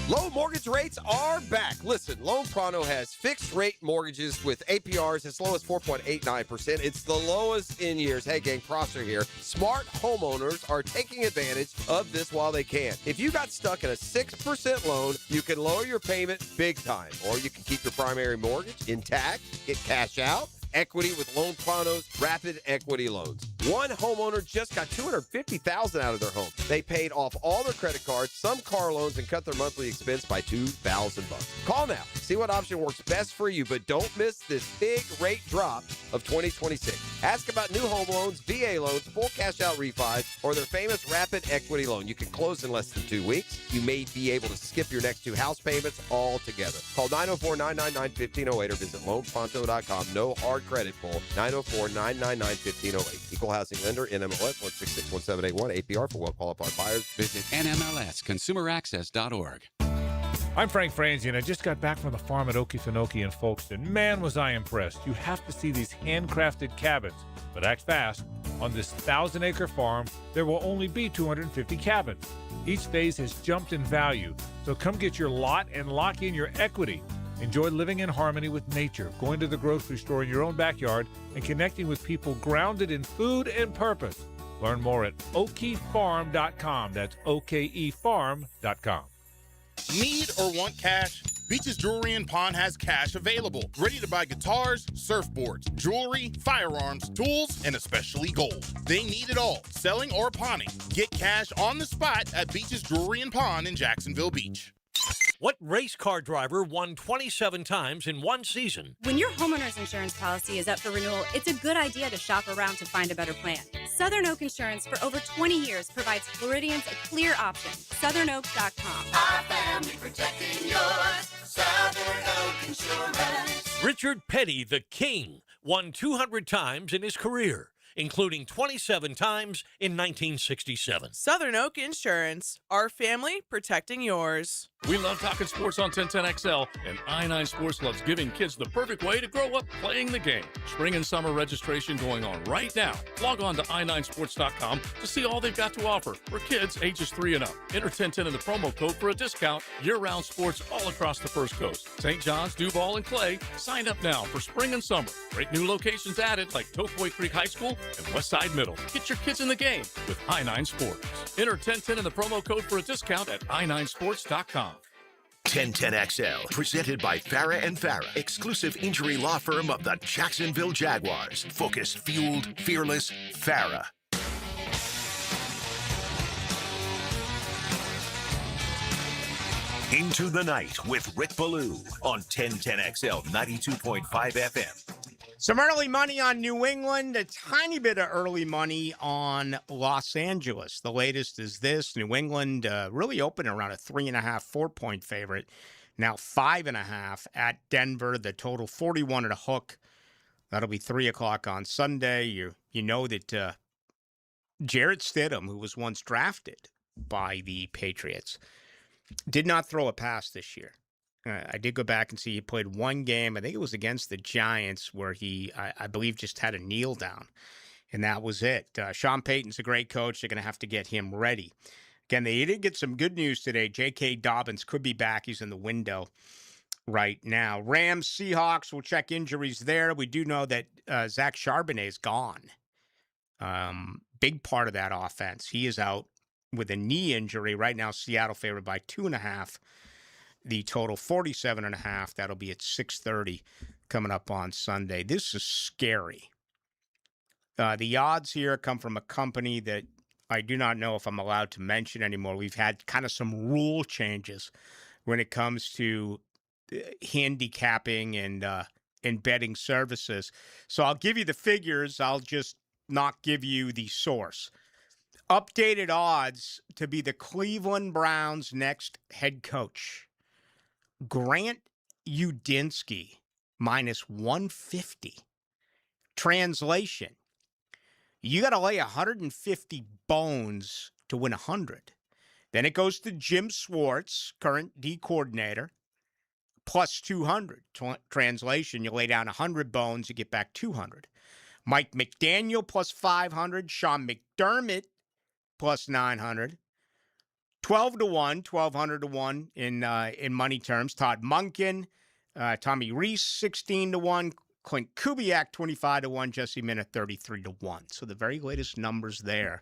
Low mortgage rates are back. Listen, Loan Pronto has fixed rate mortgages with APRs as low as 4.89%. It's the lowest in years. Hey, gang, Prosser here. Smart homeowners are taking advantage of this while they can. If you got stuck in a 6% loan, you can lower your payment big time. Or you can keep your primary mortgage intact, get cash out, equity with Loan Pronto's rapid equity loans. One homeowner just got $250,000 out of their home. They paid off all their credit cards, some car loans, and cut their monthly expense by $2,000. Call now. See what option works best for you, but don't miss this big rate drop of 2026. Ask about new home loans, VA loans, full cash out refis, or their famous rapid equity loan. You can close in less than 2 weeks. You may be able to skip your next 2 house payments altogether. Call 904-999-1508 or visit loanpronto.com. No hard credit pull. 904-999-1508. Equal housing lender, NMLS 1661781. APR for well-qualified buyers. Visit NMLSConsumerAccess.org. I'm Frank Franzi, and I just got back from the farm at Okefenokee in Folkestone. Man, was I impressed. You have to see these handcrafted cabins. But act fast. On this 1,000-acre farm, there will only be 250 cabins. Each phase has jumped in value, so come get your lot and lock in your equity. Enjoy living in harmony with nature, going to the grocery store in your own backyard, and connecting with people grounded in food and purpose. Learn more at okefarm.com. That's okefarm.com. Need or want cash? Beaches Jewelry and Pawn has cash available. Ready to buy guitars, surfboards, jewelry, firearms, tools, and especially gold. They need it all, selling or pawning. Get cash on the spot at Beaches Jewelry and Pawn in Jacksonville Beach. What race car driver won 27 times in one season? When your homeowner's insurance policy is up for renewal, it's a good idea to shop around to find a better plan. Southern Oak Insurance for over 20 years provides Floridians a clear option. SouthernOak.com. Our family protecting yours. Southern Oak Insurance. Richard Petty, the King, won 200 times in his career, including 27 times in 1967. Southern Oak Insurance. Our family protecting yours. We love talking sports on 1010XL, and I-9 Sports loves giving kids the perfect way to grow up playing the game. Spring and summer registration going on right now. Log on to i9sports.com to see all they've got to offer for kids ages 3 and up. Enter 1010 in the promo code for a discount. Year-round sports all across the First Coast. St. John's, Duval, and Clay. Sign up now for spring and summer. Great new locations added like Tofoy Creek High School and Westside Middle. Get your kids in the game with I-9 Sports. Enter 1010 in the promo code for a discount at i9sports.com. 1010XL, presented by Farah and Farah, exclusive injury law firm of the Jacksonville Jaguars. Focused, fueled, fearless, Farah. Into the Night with Rick Ballou on 1010XL 92.5 FM. Some early money on New England, a tiny bit of early money on Los Angeles. The latest is this. New England really opened around a 3.5, 4-point favorite. Now 5.5 at Denver. The total 41 and a hook. That'll be 3 o'clock on Sunday. You know that Jarrett Stidham, who was once drafted by the Patriots, did not throw a pass this year. I did go back and see he played one game. I think it was against the Giants where he, I believe, just had a kneel down. And that was it. Sean Payton's a great coach. They're going to have to get him ready. Again, they did get some good news today. J.K. Dobbins could be back. He's in the window right now. Rams, Seahawks, we'll check injuries there. We do know that Zach Charbonnet is gone. Big part of that offense. He is out with a knee injury. Right now, Seattle favored by 2.5. The total 47.5. That'll be at 6:30 coming up on Sunday. This is scary. The odds here come from a company that I do not know if I'm allowed to mention anymore. We've had kind of some rule changes when it comes to handicapping and betting services. So I'll give you the figures. I'll just not give you the source. Updated odds to be the Cleveland Browns' next head coach. Grant Udinski, minus 150. Translation, you got to lay 150 bones to win 100. Then it goes to Jim Schwartz, current D coordinator, plus 200. Translation, you lay down 100 bones, you get back 200. Mike McDaniel, plus 500. Sean McDermott, plus 900. 12 to 1, 1,200 to 1 in money terms. Todd Monken, Tommy Reese, 16 to 1. Clint Kubiak, 25 to 1. Jesse Minute, 33 to 1. So the very latest numbers there.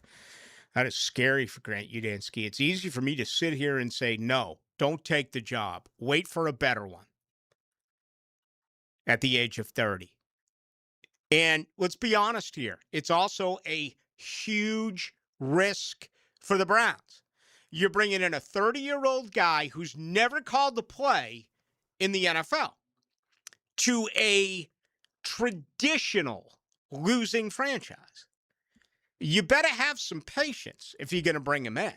That is scary for Grant Udinski. It's easy for me to sit here and say, no, don't take the job. Wait for a better one at the age of 30. And let's be honest here. It's also a huge risk for the Browns. You're bringing in a 30-year-old guy who's never called the play in the NFL to a traditional losing franchise. You better have some patience if you're going to bring him in.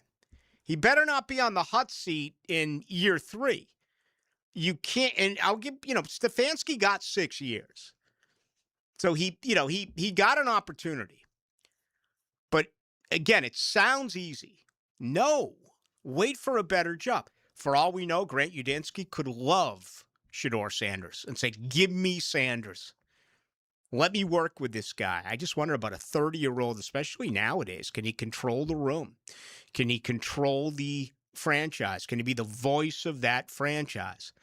He better not be on the hot seat in year 3. You can't, and I'll give, Stefanski got 6 years. So he got an opportunity. But again, it sounds easy. No, wait for a better job. For all we know, Grant Udinski could love Shedeur Sanders and say, give me Sanders. Let me work with this guy. I just wonder about a 30-year-old, especially nowadays. Can he control the room? Can he control the franchise? Can he be the voice of that franchise?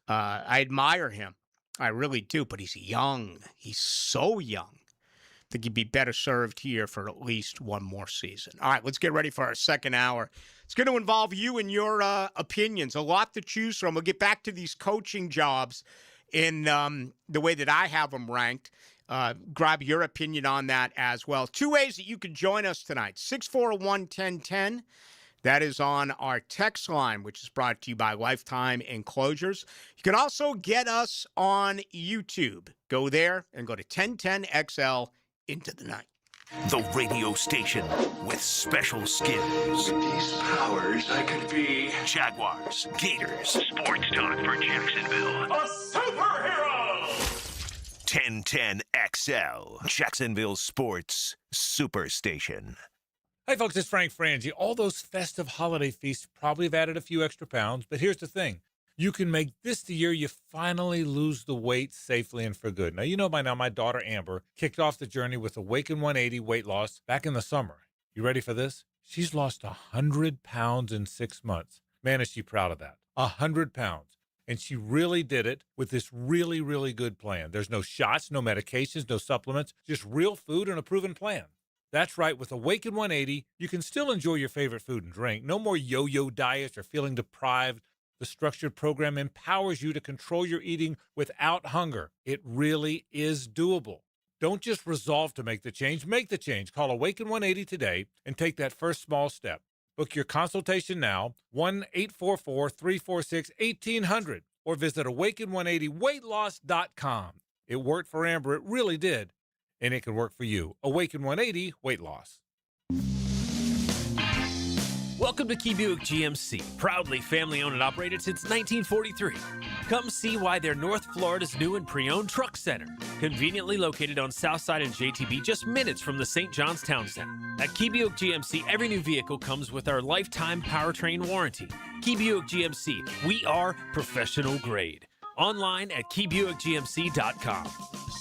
I admire him. I really do, but he's young. He's so young. I think he'd be better served here for at least one more season. All right, let's get ready for our second hour. It's going to involve you and your opinions. A lot to choose from. We'll get back to these coaching jobs in the way that I have them ranked. Grab your opinion on that as well. 2 ways that you can join us tonight. 641-1010. That is on our text line, which is brought to you by Lifetime Enclosures. You can also get us on YouTube. Go there and go to 1010XL Into the Night. The radio station with special skills. With these powers, I could be Jaguars, Gators, sports talk for Jacksonville. A superhero! 1010XL, Jacksonville Sports Superstation. Hey folks, it's Frank Frangie. All those festive holiday feasts probably have added a few extra pounds, but here's the thing. You can make this the year you finally lose the weight safely and for good. Now, you know by now my daughter Amber kicked off the journey with Awaken 180 weight loss back in the summer. You ready for this? She's lost 100 pounds in 6 months. Man, is she proud of that. 100 pounds. And she really did it with this really, really good plan. There's no shots, no medications, no supplements, just real food and a proven plan. That's right. With Awaken 180, you can still enjoy your favorite food and drink. No more yo-yo diets or feeling deprived. The structured program empowers you to control your eating without hunger. It really is doable. Don't just resolve to make the change. Make the change. Call Awaken 180 today and take that first small step. Book your consultation now, 1-844-346-1800, or visit Awaken180weightloss.com. It worked for Amber, it really did, and it can work for you. Awaken 180 Weight Loss. Welcome to Key Buick GMC, proudly family-owned and operated since 1943. Come see why they're North Florida's new and pre-owned truck center, conveniently located on Southside and JTB, just minutes from the St. John's Town Center. At Key Buick GMC, every new vehicle comes with our lifetime powertrain warranty. Key Buick GMC, we are professional grade. Online at KeyBuickGMC.com.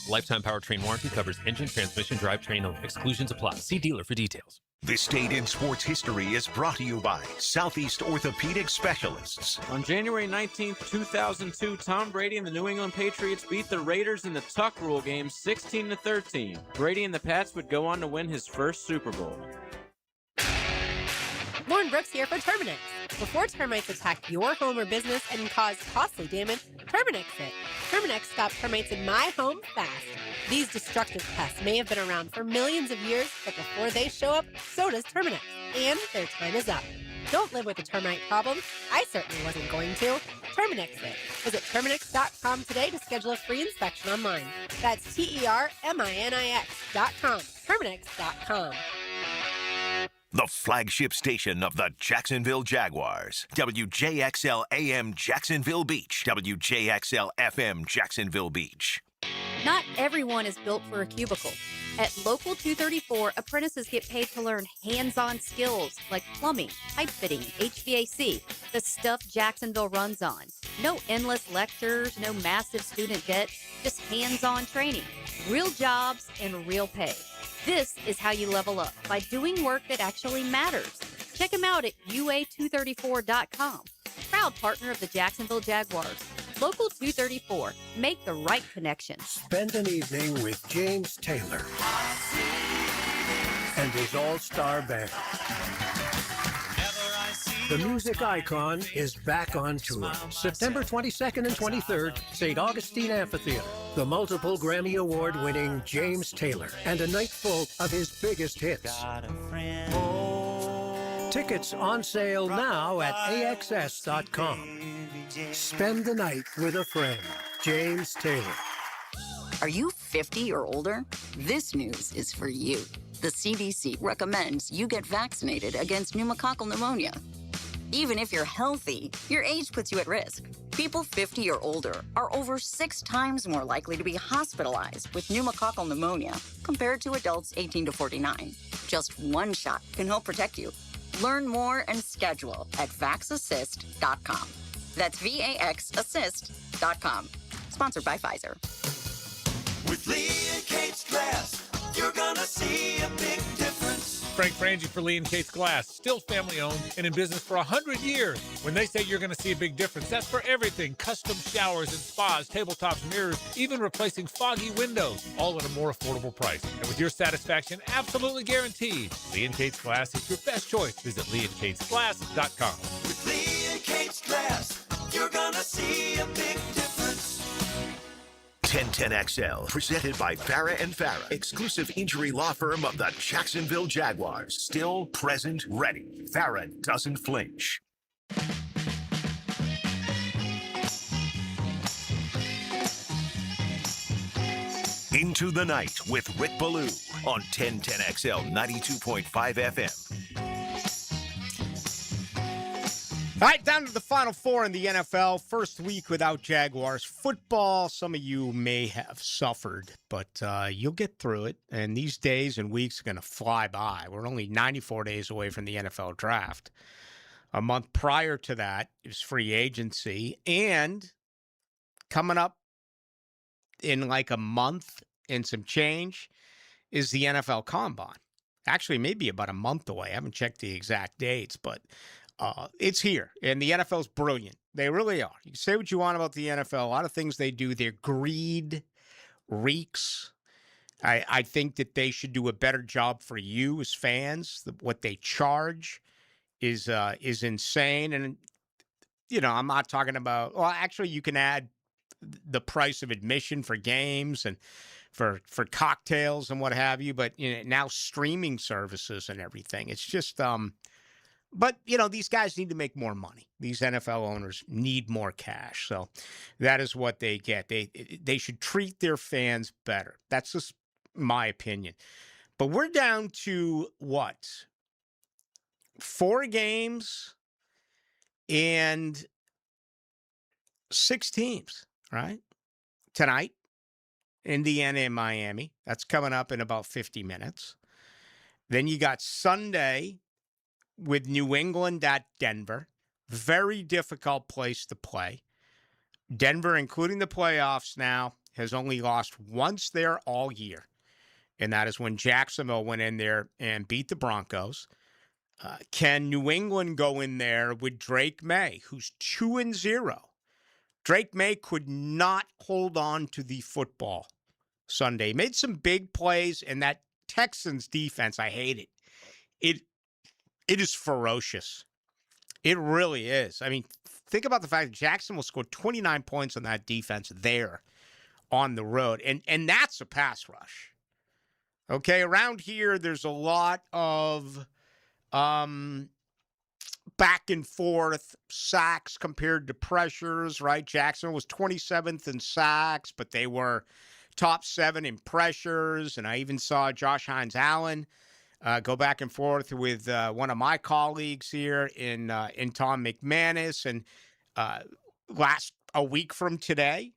Lifetime powertrain warranty covers engine, transmission, drivetrain only. Exclusions apply. See dealer for details. This date in sports history is brought to you by Southeast Orthopedic Specialists. On January 19th, 2002, Tom Brady and the New England Patriots beat the Raiders in the Tuck Rule game 16-13. Brady and the Pats would go on to win his first Super Bowl. Lauren Brooks here for Terminix. Before termites attack your home or business and cause costly damage, Terminix it. Terminix stops termites in my home fast. These destructive pests may have been around for millions of years, but before they show up, so does Terminix. And their time is up. Don't live with a termite problem. I certainly wasn't going to. Terminix it. Visit Terminix.com today to schedule a free inspection online. That's TERMINIX.com. Terminix.com. The flagship station of the Jacksonville Jaguars. WJXL AM Jacksonville Beach. WJXL FM Jacksonville Beach. Not everyone is built for a cubicle. At Local 234, apprentices get paid to learn hands-on skills like plumbing, pipe fitting, HVAC, the stuff Jacksonville runs on. No endless lectures, no massive student debt, just hands-on training, real jobs, and real pay. This is how you level up, by doing work that actually matters. Check them out at UA234.com. Proud partner of the Jacksonville Jaguars. Local 234. Make the right connection. Spend an evening with James Taylor and his all-star band. The music icon is back on tour. September 22nd and 23rd, St. Augustine Amphitheater. The multiple Grammy Award-winning James Taylor and a night full of his biggest hits. Tickets on sale now at AXS.com. Spend the night with a friend. James Taylor. Are you 50 or older? This news is for you. The CDC recommends you get vaccinated against pneumococcal pneumonia. Even if you're healthy, your age puts you at risk. People 50 or older are over 6 times more likely to be hospitalized with pneumococcal pneumonia compared to adults 18 to 49. Just one shot can help protect you. Learn more and schedule at VaxAssist.com. That's VAXAssist.com. Sponsored by Pfizer. With Lee and Kate's Glass, you're gonna see a big difference. Frank Frangie for Lee and Kate's Glass, still family-owned and in business for 100 years. When they say you're going to see a big difference, that's for everything. Custom showers and spas, tabletops, mirrors, even replacing foggy windows, all at a more affordable price. And with your satisfaction absolutely guaranteed, Lee and Kate's Glass is your best choice. Visit LeeandKatesGlass.com. With Lee and Kate's Glass, you're gonna see a big difference. 1010XL, presented by Farah and Farah, exclusive injury law firm of the Jacksonville Jaguars. Still present, ready. Farah doesn't flinch. Into the Night with Rick Ballou on 1010XL 92.5 FM. All right, down to the Final Four in the NFL. First week without Jaguars football. Some of you may have suffered, but you'll get through it. And these days and weeks are going to fly by. We're only 94 days away from the NFL draft. A month prior to that is free agency. And coming up in like a month and some change is the NFL Combine. Actually, maybe about a month away. I haven't checked the exact dates, but it's here, and the NFL's brilliant. They really are. You can say what you want about the NFL. A lot of things they do, their greed reeks. I think that they should do a better job for you as fans. What they charge is insane. And, you know, I'm not talking about, well, actually, you can add the price of admission for games and for cocktails and what have you, but you know, now streaming services and everything. It's just But, these guys need to make more money. These NFL owners need more cash. So that is what they get. They should treat their fans better. That's just my opinion. But we're down to what? 4 games and 6 teams, right? Tonight, Indiana and Miami. That's coming up in about 50 minutes. Then you got Sunday with New England at Denver. Very difficult place to play. Denver, including the playoffs now, has only lost once there all year. And that is when Jacksonville went in there and beat the Broncos. Can New England go in there with Drake May, who's 2-0? Drake May could not hold on to the football Sunday. He made some big plays, and that Texans defense, I hate it. It is ferocious. It really is. I mean, think about the fact that Jacksonville scored 29 points on that defense there on the road, and that's a pass rush. Okay, around here, there's a lot of back and forth sacks compared to pressures, right? Jacksonville was 27th in sacks, but they were top 7 in pressures, and I even saw Josh Hines-Allen go back and forth with one of my colleagues here in Tom McManus. And a week from today,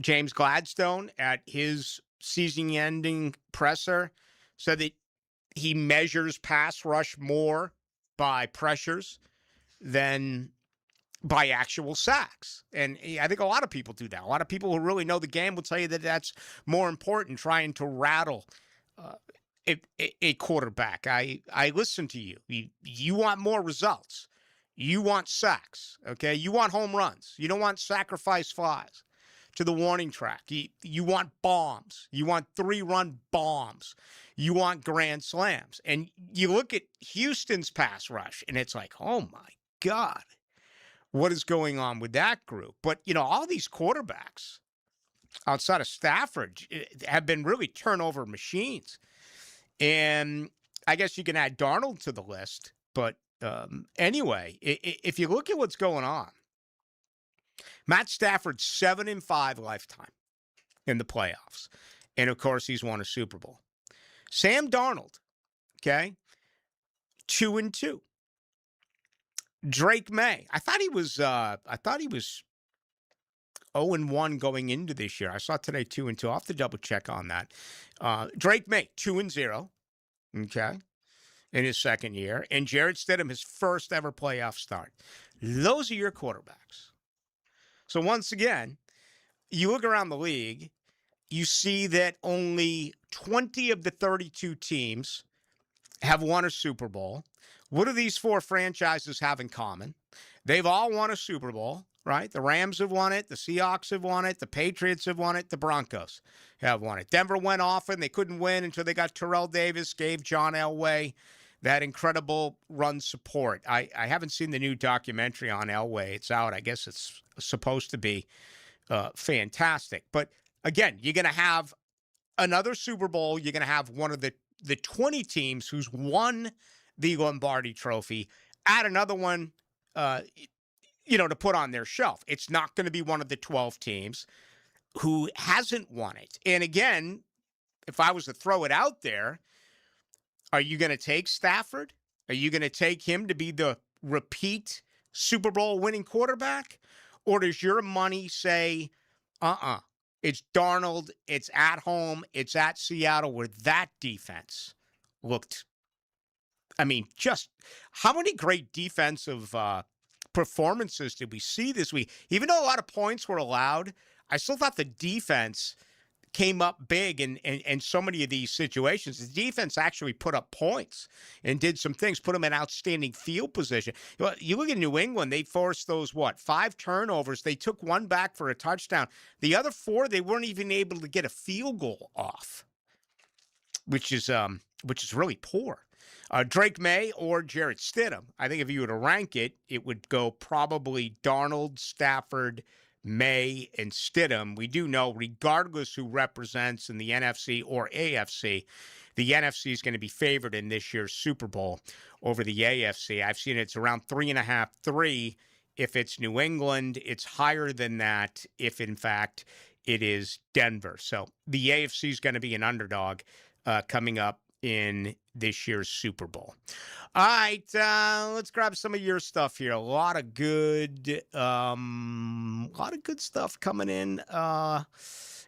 James Gladstone at his season-ending presser said that he measures pass rush more by pressures than by actual sacks. And I think a lot of people do that. A lot of people who really know the game will tell you that that's more important, trying to rattle a quarterback. I listen to you. You want more results. You want sacks, okay? You want home runs. You don't want sacrifice flies to the warning track. You want bombs. You want 3-run bombs. You want grand slams. And you look at Houston's pass rush, and it's like, oh, my God, what is going on with that group? But, all these quarterbacks outside of Stafford have been really turnover machines. And I guess you can add Darnold to the list. But anyway, if you look at what's going on, Matt Stafford's 7-5 lifetime in the playoffs. And, of course, he's won a Super Bowl. Sam Darnold, okay, 2-2. Drake May, I thought he was 0-1 going into this year. I saw today 2-2. I'll have to double check on that. Drake May, 2-0, okay, in his second year. And Jarrett Stidham, his first ever playoff start. Those are your quarterbacks. So once again, you look around the league, you see that only 20 of the 32 teams have won a Super Bowl. What do these 4 franchises have in common? They've all won a Super Bowl, right? The Rams have won it. The Seahawks have won it. The Patriots have won it. The Broncos have won it. Denver went off and they couldn't win until they got Terrell Davis, gave John Elway that incredible run support. I haven't seen the new documentary on Elway. It's out. I guess it's supposed to be fantastic. But again, you're going to have another Super Bowl. You're going to have one of the 20 teams who's won the Lombardi Trophy, add another one, to put on their shelf. It's not going to be one of the 12 teams who hasn't won it. And again, if I was to throw it out there, are you going to take Stafford? Are you going to take him to be the repeat Super Bowl winning quarterback? Or does your money say, it's Darnold, it's at home, it's at Seattle, where that defense looked, just how many great defensive performances did we see this week? Even though a lot of points were allowed, I still thought the defense came up big in so many of these situations. The defense actually put up points and did some things, put them in outstanding field position. You look at New England, they forced those, 5 turnovers. They took one back for a touchdown. The other 4, they weren't even able to get a field goal off, which is really poor. Drake May or Jarrett Stidham. I think if you were to rank it, it would go probably Darnold, Stafford, May, and Stidham. We do know, regardless who represents in the NFC or AFC, the NFC is going to be favored in this year's Super Bowl over the AFC. I've seen it's around 3.5, 3 if it's New England. It's higher than that if, in fact, it is Denver. So the AFC is going to be an underdog coming up in this year's Super Bowl. All right, let's grab some of your stuff here. A lot of good stuff coming in.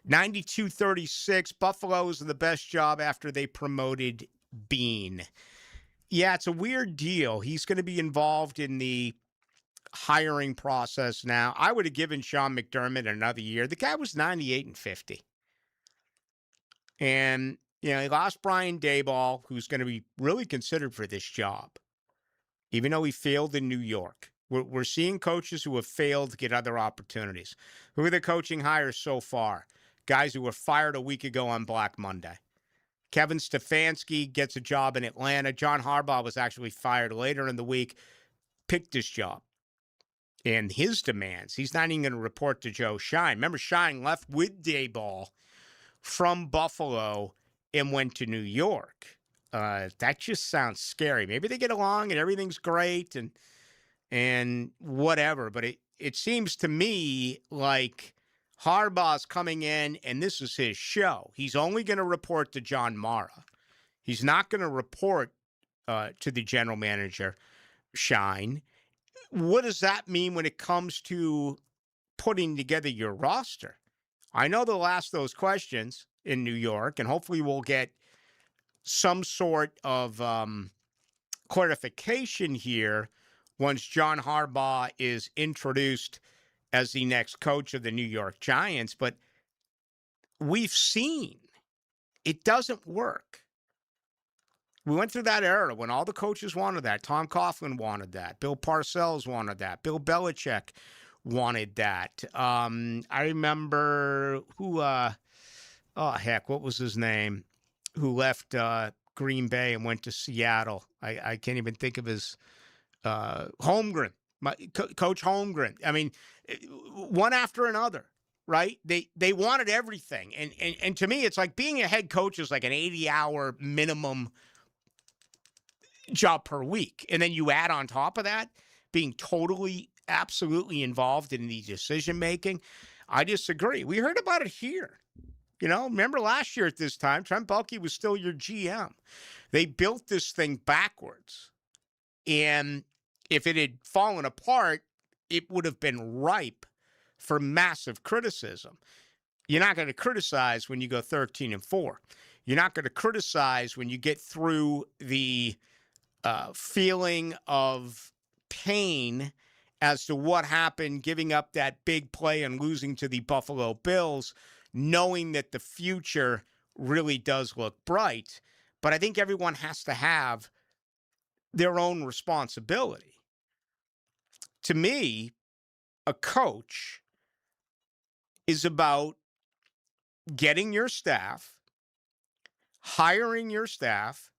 92-36. Buffalo's the best job after they promoted Bean. Yeah, it's a weird deal. He's going to be involved in the hiring process now. I would have given Sean McDermott another year. The guy was 98-50. And, you know, he lost Brian Daboll, who's going to be really considered for this job, even though he failed in New York. We're seeing coaches who have failed to get other opportunities. Who are the coaching hires so far? Guys who were fired a week ago on Black Monday. Kevin Stefanski gets a job in Atlanta. John Harbaugh was actually fired later in the week, picked this job. And his demands, he's not even going to report to Joe Shine. Remember, Shine left with Daboll from Buffalo and went to New York. That just sounds scary. Maybe they get along and everything's great and whatever. But it seems to me like Harbaugh's coming in, and this is his show. He's only going to report to John Mara. He's not going to report to the general manager, Shine. What does that mean when it comes to putting together your roster? I know they'll ask those questions in New York, and hopefully we'll get some sort of clarification here once John Harbaugh is introduced as the next coach of the New York Giants. But we've seen it doesn't work. We went through that era when all the coaches wanted that. Tom Coughlin wanted that. Bill Parcells wanted that. Bill Belichick wanted that. I remember what was his name? Who left Green Bay and went to Seattle. I can't even think of his Holmgren. Coach Holmgren. I mean, one after another, right? They wanted everything. And to me, it's like being a head coach is like an 80-hour minimum job per week. And then you add on top of that, being totally, absolutely involved in the decision-making. I disagree. We heard about it here. You know, remember last year at this time, Trent Baalke was still your GM. They built this thing backwards. And if it had fallen apart, it would have been ripe for massive criticism. You're not going to criticize when you go 13-4. You're not going to criticize when you get through the feeling of pain as to what happened, giving up that big play and losing to the Buffalo Bills, knowing that the future really does look bright. But I think everyone has to have their own responsibility. To me, a coach is about getting your staff, hiring your staff,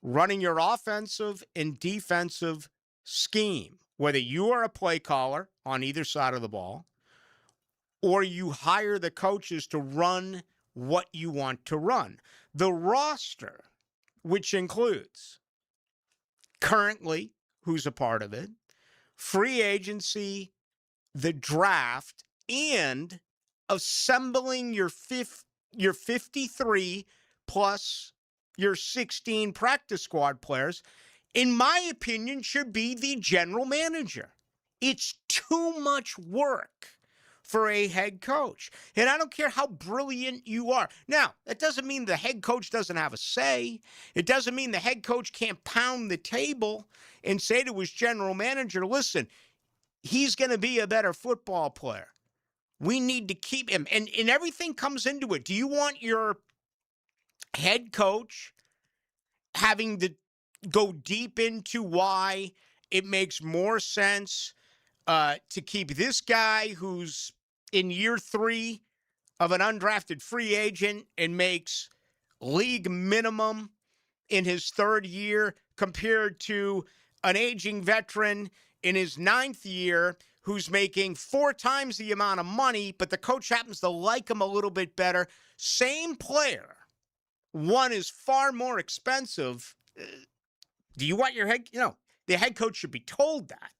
running your offensive and defensive scheme, whether you are a play caller on either side of the ball, or you hire the coaches to run what you want to run. The roster, which includes currently who's a part of it, free agency, the draft, and assembling your 53 plus your 16 practice squad players, in my opinion, should be the general manager. It's too much work for a head coach. And I don't care how brilliant you are. Now, that doesn't mean the head coach doesn't have a say. It doesn't mean the head coach can't pound the table and say to his general manager, listen, he's going to be a better football player. We need to keep him. And everything comes into it. Do you want your head coach having to go deep into why it makes more sense to keep this guy who's in year 3 of an undrafted free agent and makes league minimum in his 3rd year compared to an aging veteran in his 9th year who's making 4 times the amount of money, but the coach happens to like him a little bit better? Same player, one is far more expensive. Do you want your head? The head coach should be told that.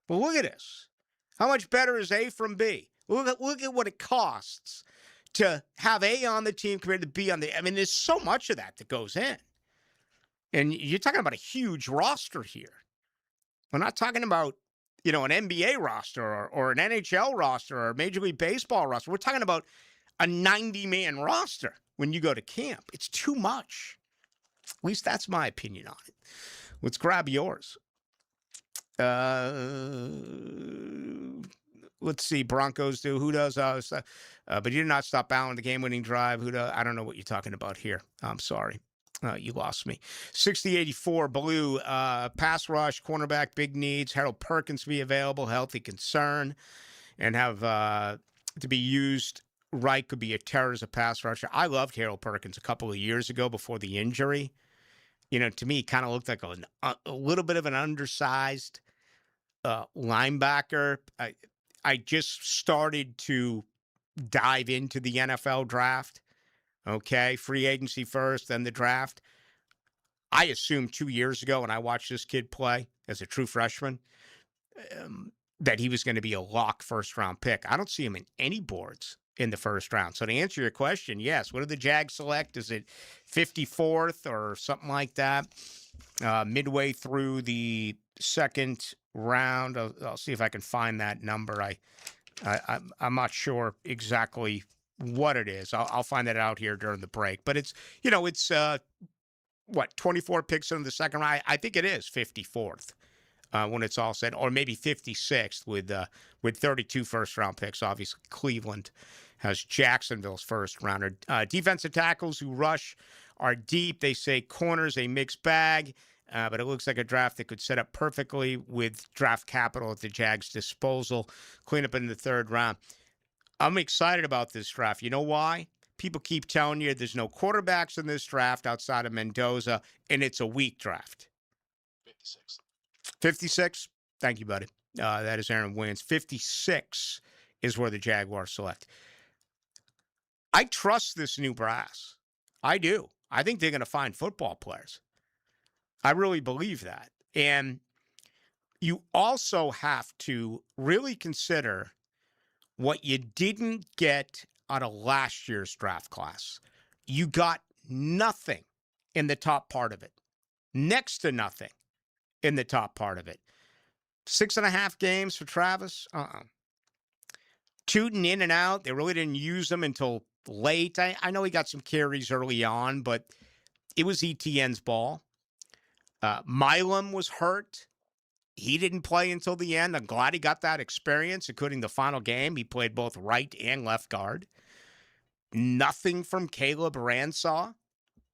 But look at this. How much better is A from B? Look at what it costs to have A on the team compared to B on the. I mean, there's so much of that goes in. And you're talking about a huge roster here. We're not talking about, an NBA roster or an NHL roster or a Major League Baseball roster. We're talking about a 90-man roster when you go to camp. It's too much. At least that's my opinion on it. Let's grab yours. Let's see. Broncos do. Who does? But you did not stop Allen the game-winning drive. Who does? I don't know what you're talking about here. I'm sorry. You lost me. 60-84 Blue. Pass rush, cornerback, big needs. Harold Perkins be available, healthy concern, and have to be used right. Could be a terror as a pass rusher. I loved Harold Perkins a couple of years ago before the injury. To me, he kind of looked like a little bit of an undersized linebacker. I just started to dive into the NFL draft. Okay, free agency first, then the draft. I assumed 2 years ago when I watched this kid play as a true freshman that he was going to be a lock first-round pick. I don't see him in any boards in the first round. So to answer your question, yes. What did the Jags select? Is it 54th or something like that? Midway through the second round. I'll see if I can find that number. I'm not sure exactly what it is. I'll find that out here during the break. But it's 24 picks in the second round? I think it is 54th when it's all said, or maybe 56th with 32 first-round picks. Obviously, Cleveland has Jacksonville's first rounder. Defensive tackles who rush are deep. They say corners, a mixed bag. But it looks like a draft that could set up perfectly with draft capital at the Jags' disposal. Clean up in the third round. I'm excited about this draft. You know why? People keep telling you there's no quarterbacks in this draft outside of Mendoza, and it's a weak draft. 56? Thank you, buddy. That is Aaron Williams. 56 is where the Jaguars select. I trust this new brass. I do. I think they're going to find football players. I really believe that. And you also have to really consider what you didn't get out of last year's draft class. You got nothing in the top part of it. Next to nothing in the top part of it. 6.5 games for Travis? Tooting in and out. They really didn't use him until late. I know he got some carries early on, but it was Etienne's ball. Milam was hurt. He didn't play until the end. I'm glad he got that experience, including the final game. He played both right and left guard. Nothing from Caleb Ransaw,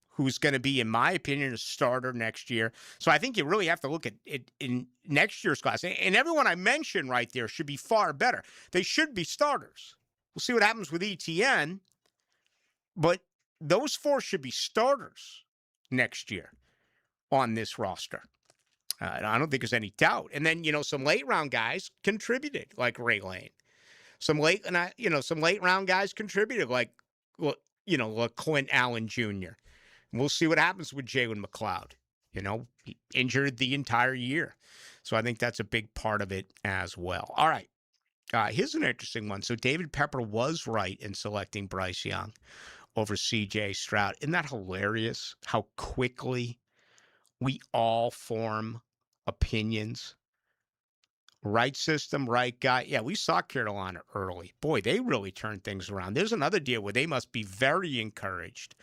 who's going to be, in my opinion, a starter next year. So I think you really have to look at it in next year's class. And everyone I mentioned right there should be far better. They should be starters. We'll see what happens with Etienne. But those four should be starters next year on this roster. I don't think there's any doubt. And then, some late round guys contributed, like Ray Lane. Some late round guys contributed, like Clint Allen Jr. And we'll see what happens with Jalen McLeod. He injured the entire year. So I think that's a big part of it as well. All right. Here's an interesting one. So David Pepper was right in selecting Bryce Young over C.J. Stroud. Isn't that hilarious how quickly we all form opinions? Right system, right guy. Yeah, we saw Carolina early. Boy, they really turned things around. There's another deal where they must be very encouraged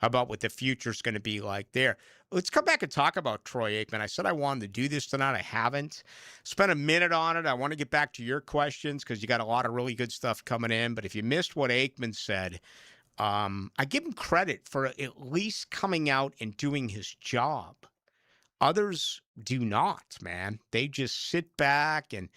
about what the future's going to be like there. Let's come back and talk about Troy Aikman. I said I wanted to do this tonight. I haven't. Spent a minute on it. I want to get back to your questions because you got a lot of really good stuff coming in. But if you missed what Aikman said, I give him credit for at least coming out and doing his job. Others do not, man. They just sit back and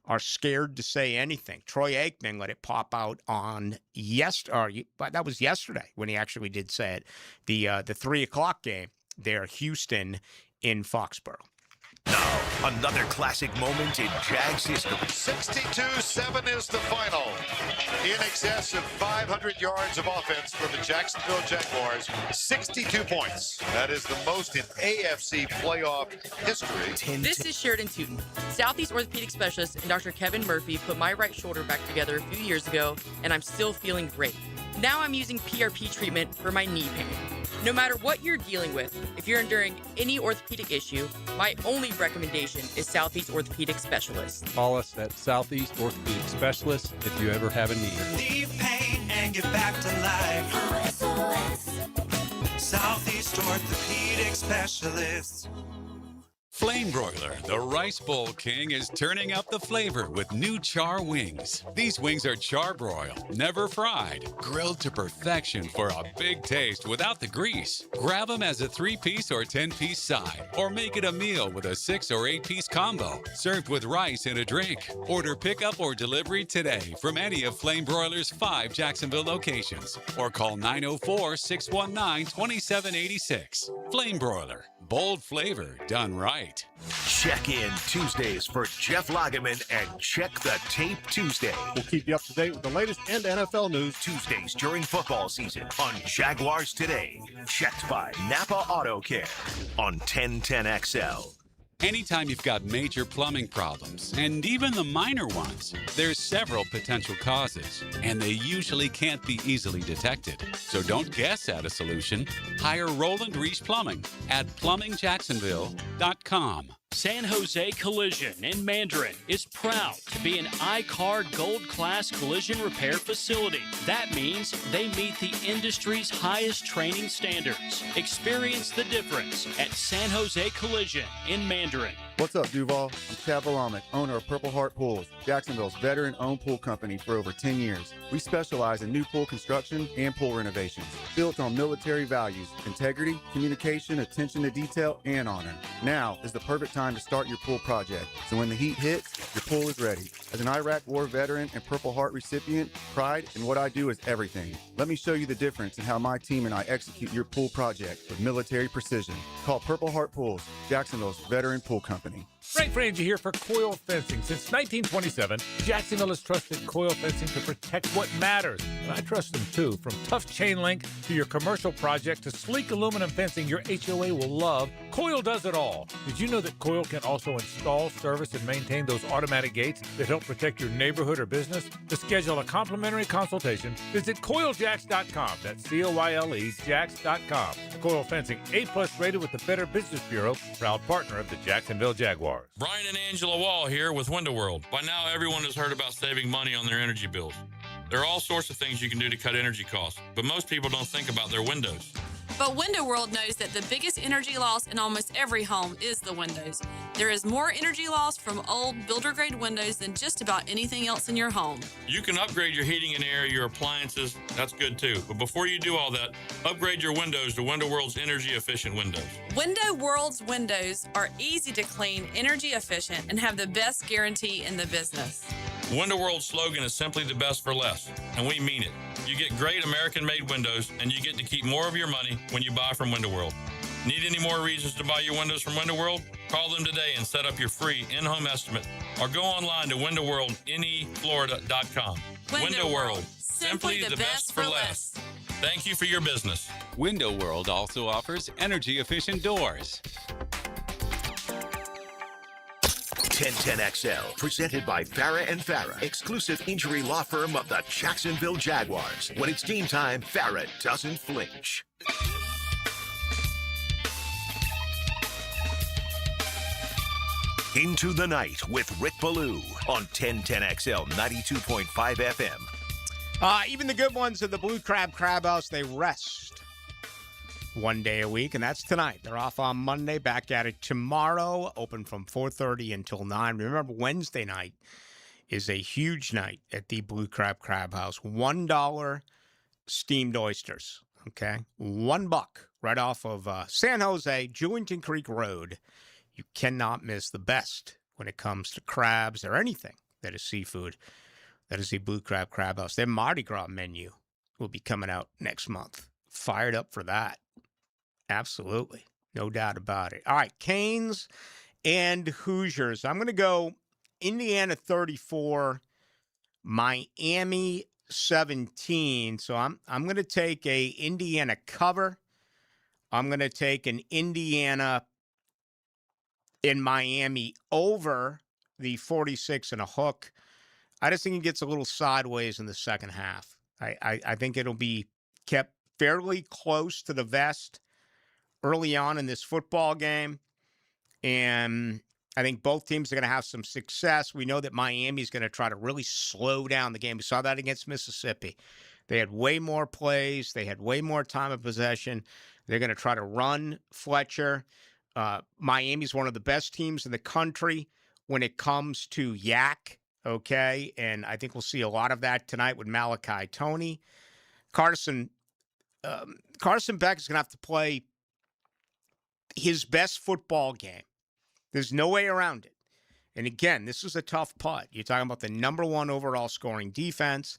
are scared to say anything. Troy Aikman let it pop out on that was yesterday when he actually did say it. The 3 o'clock game there, Houston in Foxborough. Now, Another classic moment in Jags history. 62-7 is the final. In excess of 500 yards of offense for the Jacksonville Jaguars. 62 points. That is the most in AFC playoff history. This is Sheridan Tootin, Southeast Orthopedic Specialist, and Dr. Kevin Murphy put my right shoulder back together a few years ago, and I'm still feeling great. Now I'm using PRP treatment for my knee pain. No matter what you're dealing with, if you're enduring any orthopedic issue, my only recommendation is Southeast Orthopedic Specialist. Call us at Southeast Orthopedic Specialist if you ever have a need. Relieve pain and get back to life. Southeast Orthopedic Specialists. Flame Broiler, the Rice Bowl King, is turning up the flavor with new char wings. These wings are charbroiled, never fried, grilled to perfection for a big taste without the grease. Grab them as a 3-piece or 10-piece side, or make it a meal with a 6 or 8-piece combo, served with rice and a drink. Order pickup or delivery today from any of Flame Broiler's 5 Jacksonville locations, or call 904-619-2786. Flame Broiler, bold flavor done right. Check in Tuesdays for Jeff Lageman and Check the Tape Tuesday. We'll keep you up to date with the latest and NFL news. Tuesdays during football season on Jaguars Today. Checked by Napa Auto Care on 1010XL. Anytime you've got major plumbing problems, and even the minor ones, there's several potential causes, and they usually can't be easily detected. So don't guess at a solution. Hire Roland Reese Plumbing at plumbingjacksonville.com. San Jose Collision in Mandarin is proud to be an I-CAR Gold Class collision repair facility. That means they meet the industry's highest training standards. Experience the difference at San Jose Collision in Mandarin. What's up, Duval? I'm Chad Valamek, owner of Purple Heart Pools, Jacksonville's veteran-owned pool company for over 10 years. We specialize in new pool construction and pool renovations, built on military values, integrity, communication, attention to detail, and honor. Now is the perfect time to start your pool project, so when the heat hits, your pool is ready. As an Iraq War veteran and Purple Heart recipient, pride in what I do is everything. Let me show you the difference in how my team and I execute your pool project with military precision. Call Purple Heart Pools, Jacksonville's veteran pool company. Frank Frangie here for Coil Fencing. Since 1927, Jacksonville has trusted Coil Fencing to protect what matters. And I trust them too. From tough chain link to your commercial project to sleek aluminum fencing your HOA will love, Coil does it all. Did you know that Coil can also install, service, and maintain those automatic gates that help protect your neighborhood or business? To schedule a complimentary consultation, visit CoilJacks.com. That's COYLE Jacks.com. Coil Fencing, A+ rated with the Better Business Bureau, proud partner of the Jacksonville Jaguars. Brian and Angela Wall here with Window World. By now, everyone has heard about saving money on their energy bills. There are all sorts of things you can do to cut energy costs, but most people don't think about their windows. But Window World knows that the biggest energy loss in almost every home is the windows. There is more energy loss from old builder-grade windows than just about anything else in your home. You can upgrade your heating and air, your appliances. That's good too. But before you do all that, upgrade your windows to Window World's energy-efficient windows. Window World's windows are easy to clean, energy efficient, and have the best guarantee in the business. Window World's slogan is simply the best for less, and we mean it. You get great American-made windows, and you get to keep more of your money when you buy from Window World. Need any more reasons to buy your windows from Window World? Call them today and set up your free in-home estimate, or go online to windowworldneflorida.com. Window World, simply the best for less. Thank you for your business. Window World also offers energy-efficient doors. 1010XL, presented by Farah and Farah, exclusive injury law firm of the Jacksonville Jaguars. When it's game time, Farah doesn't flinch. Into the Night with Rick Ballou on 1010XL 92.5 FM. Even the good ones of the Blue Crab House, they rest one day a week, and that's tonight. They're off on Monday, back at it tomorrow, open from 4:30 until 9. Remember, Wednesday night is a huge night at the Blue Crab House. $1 steamed oysters, okay? $1 right off of San Jose, Jewington Creek Road. You cannot miss the best when it comes to crabs or anything that is seafood. That is the Blue Crab House. Their Mardi Gras menu will be coming out next month. Fired up for that. Absolutely. No doubt about it. All right, Canes and Hoosiers. I'm going to go Indiana 34, Miami 17. So I'm going to take a Indiana cover. I'm going to take an Indiana in Miami over the 46 and a hook. I just think it gets a little sideways in the second half. I think it'll be kept fairly close to the vest early on in this football game. And I think both teams are going to have some success. We know that Miami's going to try to really slow down the game. We saw that against Mississippi. They had way more plays. They had way more time of possession. They're going to try to run Fletcher. Miami's one of the best teams in the country when it comes to yak, okay? And I think we'll see a lot of that tonight with Malachi Toney. Carson Beck is going to have to play his best football game. There's no way around it. And again, this is a tough putt. You're talking about the number one overall scoring defense.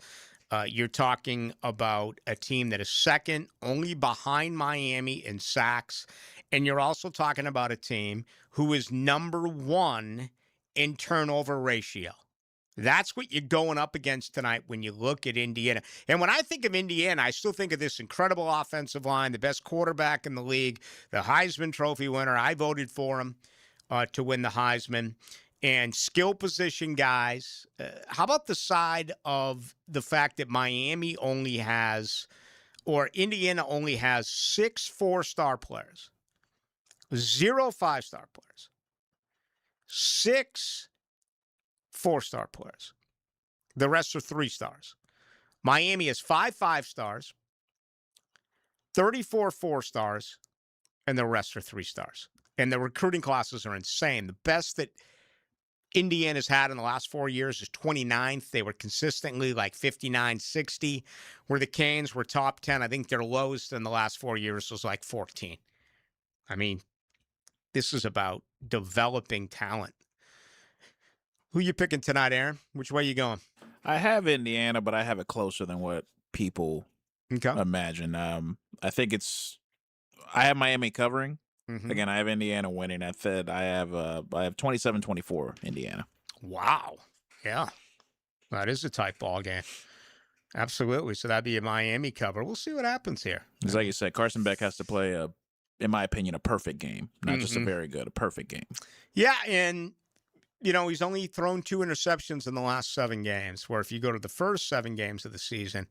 You're talking about a team that is second only behind Miami in sacks. And you're also talking about a team who is number one in turnover ratio. That's what you're going up against tonight when you look at Indiana. And when I think of Indiana, I still think of this incredible offensive line, the best quarterback in the league, the Heisman Trophy winner. I voted for him to win the Heisman. And skill position guys. How about the side of the fact that Miami only has, or Indiana only has 6 4-star players, 0 5-star players, 6 4-star players. The rest are 3 stars. Miami has 5 5-stars, 34 4-stars, and the rest are 3 stars. And the recruiting classes are insane. The best that Indiana's had in the last 4 years is 29th. They were consistently like 59, 60, where the Canes were top 10. I think their lowest in the last 4 years was like 14. I mean, this is about developing talent. Who you picking tonight, Aaron? Which way you going? I have Indiana, but I have it closer than what people imagine. I think I have Miami covering. Mm-hmm. Again, I have Indiana winning. I have 27-24 Indiana. Wow. Yeah. That is a tight ball game. Absolutely. So that'd be a Miami cover. We'll see what happens here. Because like you said, Carson Beck has to play, in my opinion, a perfect game. Not just a very good, a perfect game. Yeah, and, he's only thrown 2 interceptions in the last 7 games, where if you go to the first 7 games of the season,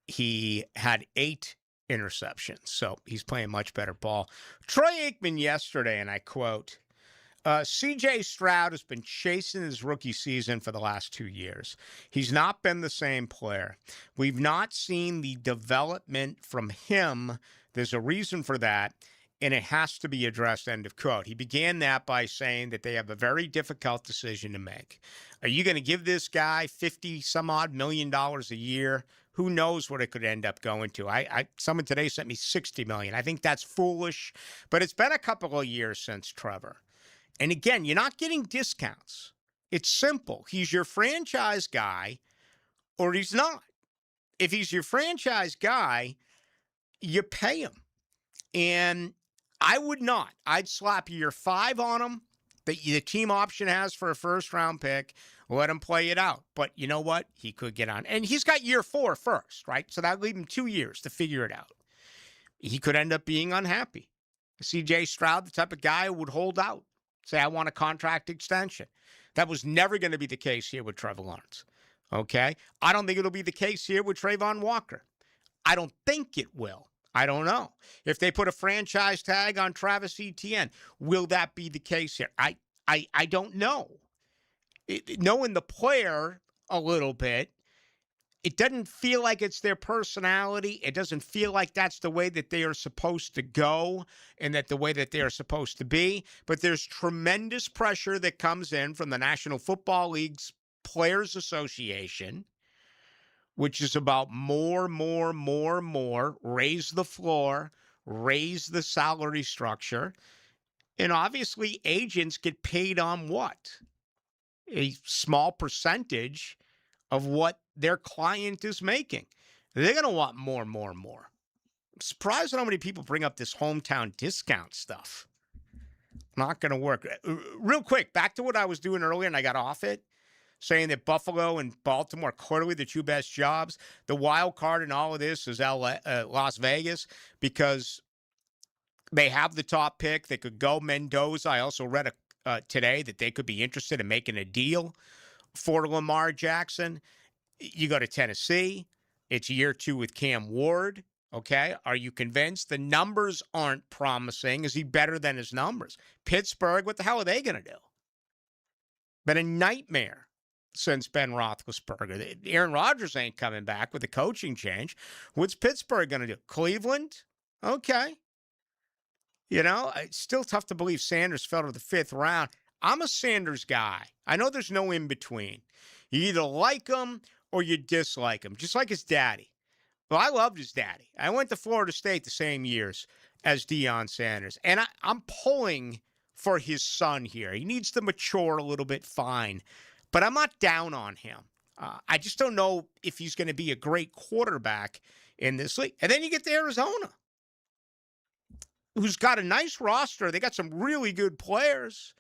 he had 8 interceptions. So he's playing much better ball. Troy Aikman yesterday, and I quote, C.J. Stroud has been chasing his rookie season for the last 2 years. He's not been the same player. We've not seen the development from him. There's a reason for that, and it has to be addressed, end of quote. He began that by saying that they have a very difficult decision to make. Are you going to give this guy $50-some-odd million a year? Who knows what it could end up going to? Someone today sent me $60 million. I think that's foolish, but it's been a couple of years since Trevor. And again, you're not getting discounts. It's simple. He's your franchise guy or he's not. If he's your franchise guy, you pay him. And I would not. I'd slap year 5 on him that the team option has for a first-round pick. Let him play it out. But you know what? He could get on. And he's got year 4 first, right? So that'll leave him 2 years to figure it out. He could end up being unhappy. C.J. Stroud, the type of guy who would hold out. Say, I want a contract extension. That was never going to be the case here with Trevor Lawrence. Okay? I don't think it'll be the case here with Trayvon Walker. I don't think it will. I don't know. If they put a franchise tag on Travis Etienne, will that be the case here? I don't know. Knowing the player a little bit, it doesn't feel like it's their personality. It doesn't feel like that's the way that they are supposed to go and that the way that they are supposed to be. But there's tremendous pressure that comes in from the National Football League's Players Association, which is about more, raise the floor, raise the salary structure. And obviously agents get paid on what? A small percentage of what their client is making. They're going to want more. I'm surprised at how many people bring up this hometown discount stuff. Not going to work. Real quick, back to what I was doing earlier, and I got off it, saying that Buffalo and Baltimore are clearly the two best jobs. The wild card in all of this is Las Vegas, because they have the top pick. They could go Mendoza. I also read today that they could be interested in making a deal for Lamar Jackson. You go to Tennessee. It's year 2 with Cam Ward. Okay, are you convinced? The numbers aren't promising. Is he better than his numbers? Pittsburgh, what the hell are they going to do? Been a nightmare since Ben Roethlisberger. Aaron Rodgers ain't coming back with the coaching change. What's Pittsburgh going to do? Cleveland? Okay. You know, it's still tough to believe Sanders fell to the 5th round. I'm a Sanders guy. I know there's no in-between. You either like him or you dislike him, just like his daddy. Well, I loved his daddy. I went to Florida State the same years as Deion Sanders. And I'm pulling for his son here. He needs to mature a little bit, fine. But I'm not down on him. I just don't know if he's going to be a great quarterback in this league. And then you get to Arizona, who's got a nice roster. They got some really good players,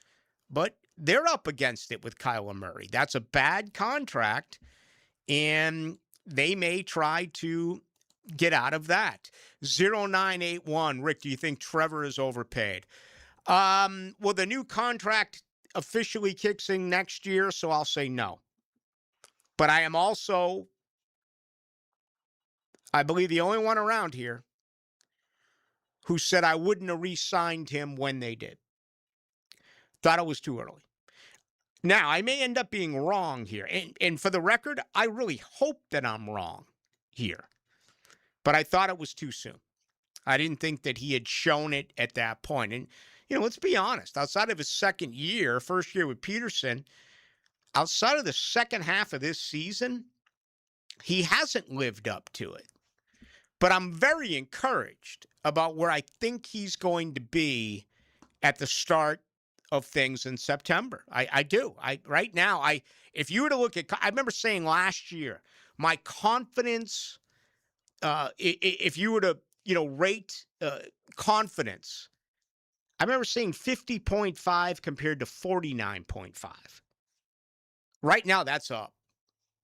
but they're up against it with Kyler Murray. That's a bad contract, and they may try to get out of that. 0981, Rick, do you think Trevor is overpaid? Well, the new contract officially kicks in next year, so I'll say no. But I am also, I believe, the only one around here who said I wouldn't have re-signed him when they did. Thought it was too early. Now, I may end up being wrong here. And for the record, I really hope that I'm wrong here. But I thought it was too soon. I didn't think that he had shown it at that point. And, you know, let's be honest. Outside of his second year, first year with Peterson, outside of the second half of this season, he hasn't lived up to it. But I'm very encouraged about where I think he's going to be at the start of things in September. I do. Right now, if you were to look at, I remember saying last year, my confidence, if you were to, rate confidence, I remember saying 50.5 compared to 49.5. Right now, that's up.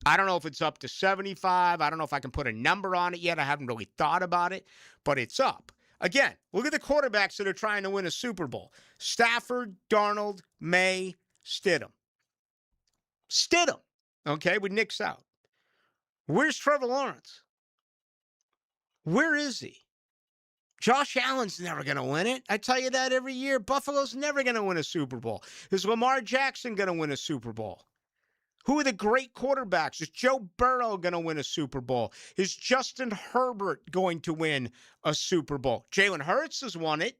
I don't know if it's up to 75. I don't know if I can put a number on it yet. I haven't really thought about it, but it's up. Again, look at the quarterbacks that are trying to win a Super Bowl. Stafford, Darnold, May, Stidham. Okay, with Nick out. Where's Trevor Lawrence? Where is he? Josh Allen's never going to win it. I tell you that every year. Buffalo's never going to win a Super Bowl. Is Lamar Jackson going to win a Super Bowl? Who are the great quarterbacks? Is Joe Burrow going to win a Super Bowl? Is Justin Herbert going to win a Super Bowl? Jalen Hurts has won it.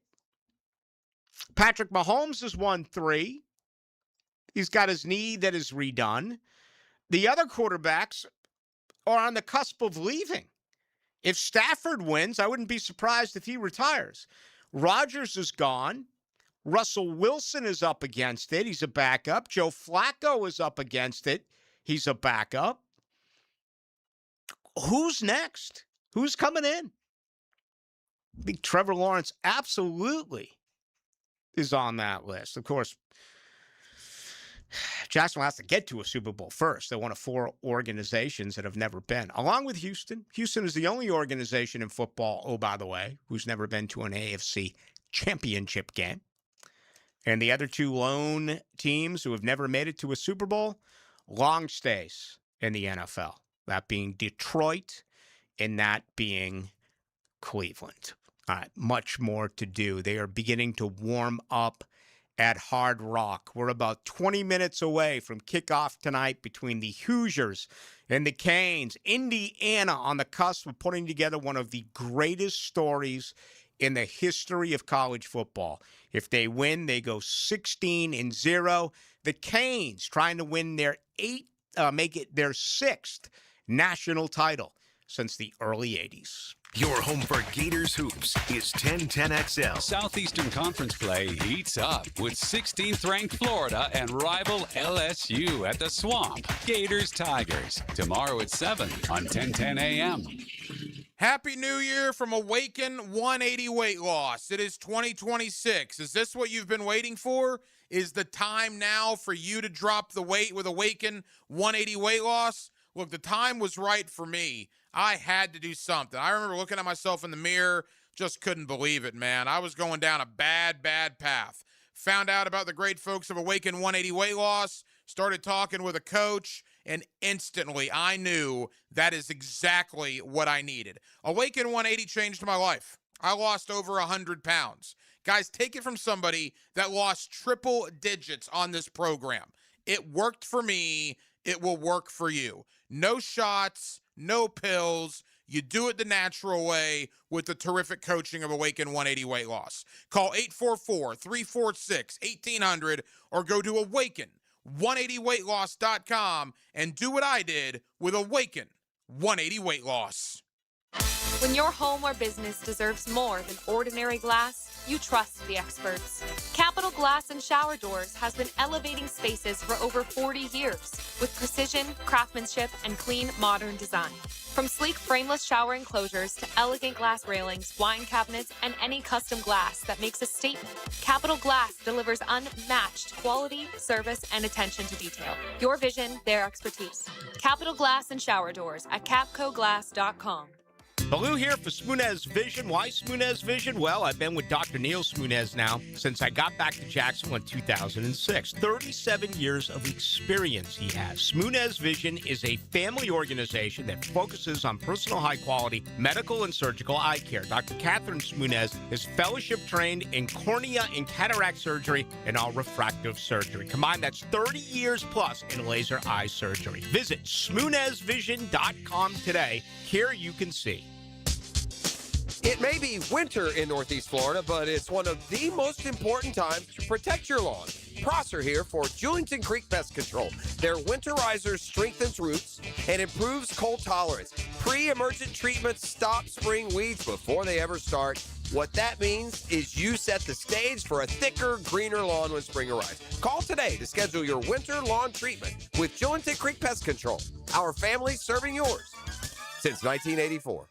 Patrick Mahomes has won 3. He's got his knee that is redone. The other quarterbacks are on the cusp of leaving. If Stafford wins, I wouldn't be surprised if he retires. Rodgers is gone. Russell Wilson is up against it. He's a backup. Joe Flacco is up against it. He's a backup. Who's next? Who's coming in? I think Trevor Lawrence absolutely is on that list. Of course, Jacksonville has to get to a Super Bowl first. They're one of 4 organizations that have never been, along with Houston. Houston is the only organization in football, oh, by the way, who's never been to an AFC championship game. And the other 2 lone teams who have never made it to a Super Bowl, long stays in the NFL. That being Detroit and that being Cleveland. All right, much more to do. They are beginning to warm up at Hard Rock. We're about 20 minutes away from kickoff tonight between the Hoosiers and the Canes. Indiana on the cusp of putting together one of the greatest stories in the history of college football. If they win, they go 16-0. The Canes trying to win their make it their 6th national title since the early 80s. Your home for Gators Hoops is 1010XL. Southeastern Conference play heats up with 16th-ranked Florida and rival LSU at the Swamp. Gators Tigers tomorrow at 7 on 1010 AM. Happy New Year from Awaken 180 Weight Loss. It is 2026. Is this what you've been waiting for? Is the time now for you to drop the weight with Awaken 180 Weight Loss? Look, the time was right for me. I had to do something. I remember looking at myself in the mirror, just couldn't believe it, man. I was going down a bad path. Found out about the great folks of Awaken 180 Weight Loss, started talking with a coach, and instantly I knew that is exactly what I needed. Awaken 180 changed my life. I lost over 100 pounds. Guys, take it from somebody that lost triple digits on this program. It worked for me. It will work for you. No shots, no pills. You do it the natural way with the terrific coaching of Awaken 180 Weight Loss. Call 844-346-1800 or go to Awaken180weightloss.com and do what I did with Awaken 180 Weight Loss. When your home or business deserves more than ordinary glass, you trust the experts. Capital Glass and Shower Doors has been elevating spaces for over 40 years with precision, craftsmanship, and clean, modern design. From sleek frameless shower enclosures to elegant glass railings, wine cabinets, and any custom glass that makes a statement, Capital Glass delivers unmatched quality, service, and attention to detail. Your vision, their expertise. Capital Glass and Shower Doors at capcoglass.com. Baloo here for Spunez Vision. Why Spunez Vision? Well, I've been with Dr. Neil Spunez now since I got back to Jacksonville in 2006. 37 years of experience he has. Spunez Vision is a family organization that focuses on personal high-quality medical and surgical eye care. Dr. Catherine Spunez is fellowship-trained in cornea and cataract surgery and all refractive surgery. Combined, that's 30 years plus in laser eye surgery. Visit SpunezVision.com today. Here you can see. It may be winter in Northeast Florida, but it's one of the most important times to protect your lawn. Prosser here for Julington Creek Pest Control. Their winterizer strengthens roots and improves cold tolerance. Pre-emergent treatments stop spring weeds before they ever start. What that means is you set the stage for a thicker, greener lawn when spring arrives. Call today to schedule your winter lawn treatment with Julington Creek Pest Control. Our family serving yours since 1984.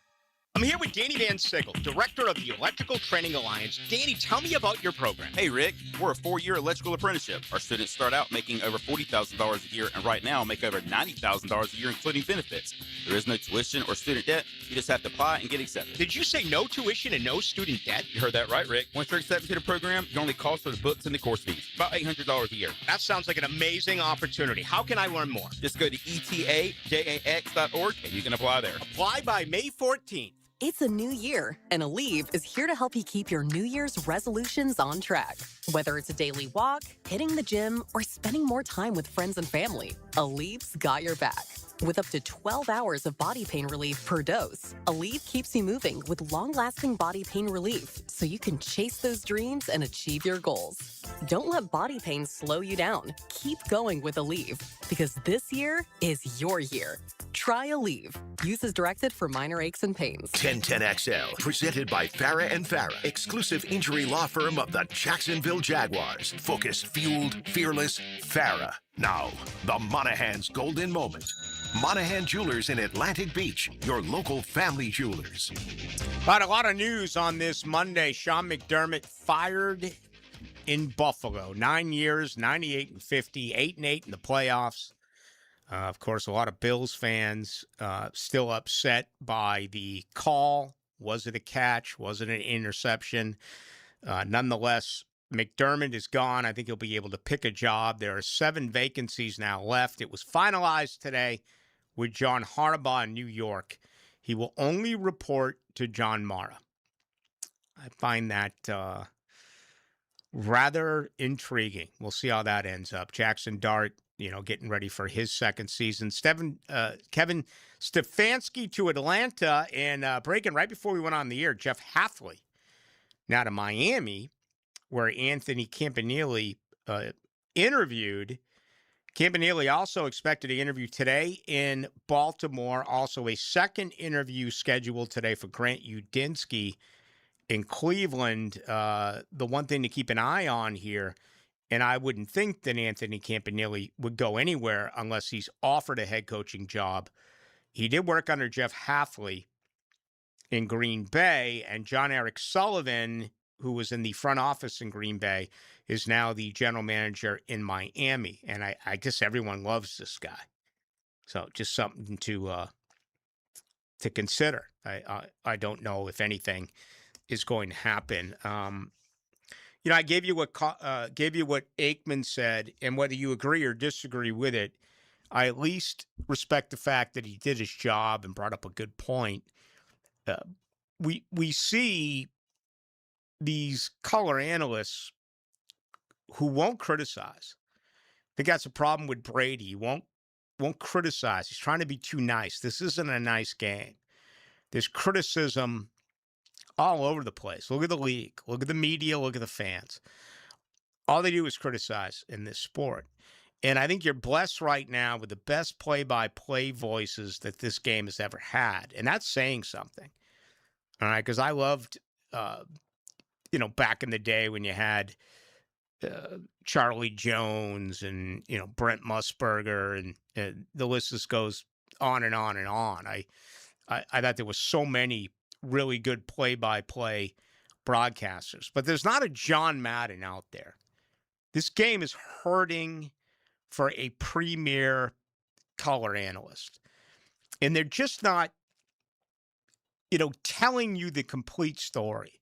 I'm here with Danny Van Sickle, Director of the Electrical Training Alliance. Danny, tell me about your program. Hey, Rick. We're a 4-year electrical apprenticeship. Our students start out making over $40,000 a year, and right now make over $90,000 a year, including benefits. There is no tuition or student debt. You just have to apply and get accepted. Did you say no tuition and no student debt? You heard that right, Rick. Once you're accepted to the program, your only cost for the books and the course fees. About $800 a year. That sounds like an amazing opportunity. How can I learn more? Just go to etajax.org, and you can apply there. Apply by May 14th. It's a new year, and Aleve is here to help you keep your New Year's resolutions on track. Whether it's a daily walk, hitting the gym, or spending more time with friends and family, Aleve's got your back. With up to 12 hours of body pain relief per dose, Aleve keeps you moving with long-lasting body pain relief so you can chase those dreams and achieve your goals. Don't let body pain slow you down. Keep going with Aleve, because this year is your year. Try Aleve. Use as directed for minor aches and pains. 1010XL, presented by Farah and Farah, exclusive injury law firm of the Jacksonville Jaguars. Focused, fueled, fearless, Farah. Now, the Monahan's golden moment. Monahan Jewelers in Atlantic Beach, your local family jewelers. But a lot of news on this Monday. Sean McDermott fired in Buffalo. 9 years, 98-50, 8-8 in the playoffs. Of course, a lot of Bills fans still upset by the call. Was it a catch? Was it an interception? Nonetheless, McDermott is gone. I think he'll be able to pick a job. There are 7 vacancies now left. It was finalized today with John Harbaugh in New York. He will only report to John Mara. I find that rather intriguing. We'll see how that ends up. Jackson Dart, getting ready for his second season. Kevin Stefanski to Atlanta, and breaking right before we went on the air, Jeff Hafley now to Miami, where Anthony Campanile interviewed. Campanile also expected to interview today in Baltimore. Also a second interview scheduled today for Grant Udinski in Cleveland. The one thing to keep an eye on here, and I wouldn't think that Anthony Campanile would go anywhere unless he's offered a head coaching job. He did work under Jeff Hafley in Green Bay, and John Eric Sullivan, who was in the front office in Green Bay, is now the general manager in Miami. And I guess everyone loves this guy. So just something to consider. I don't know if anything is going to happen. I gave you what Aikman said, and whether you agree or disagree with it, I at least respect the fact that he did his job and brought up a good point. We see these color analysts who won't criticize. I think that's a problem with Brady. He won't criticize. He's trying to be too nice. This isn't a nice game. There's criticism all over the place. Look at the league. Look at the media. Look at the fans. All they do is criticize in this sport. And I think you're blessed right now with the best play-by-play voices that this game has ever had. And that's saying something. All right? Because I loved, back in the day when you had Charlie Jones and, Brent Musburger, and the list just goes on and on and on. I thought there was so many really good play-by-play broadcasters. But there's not a John Madden out there. This game is hurting for a premier color analyst. And they're just not, telling you the complete story.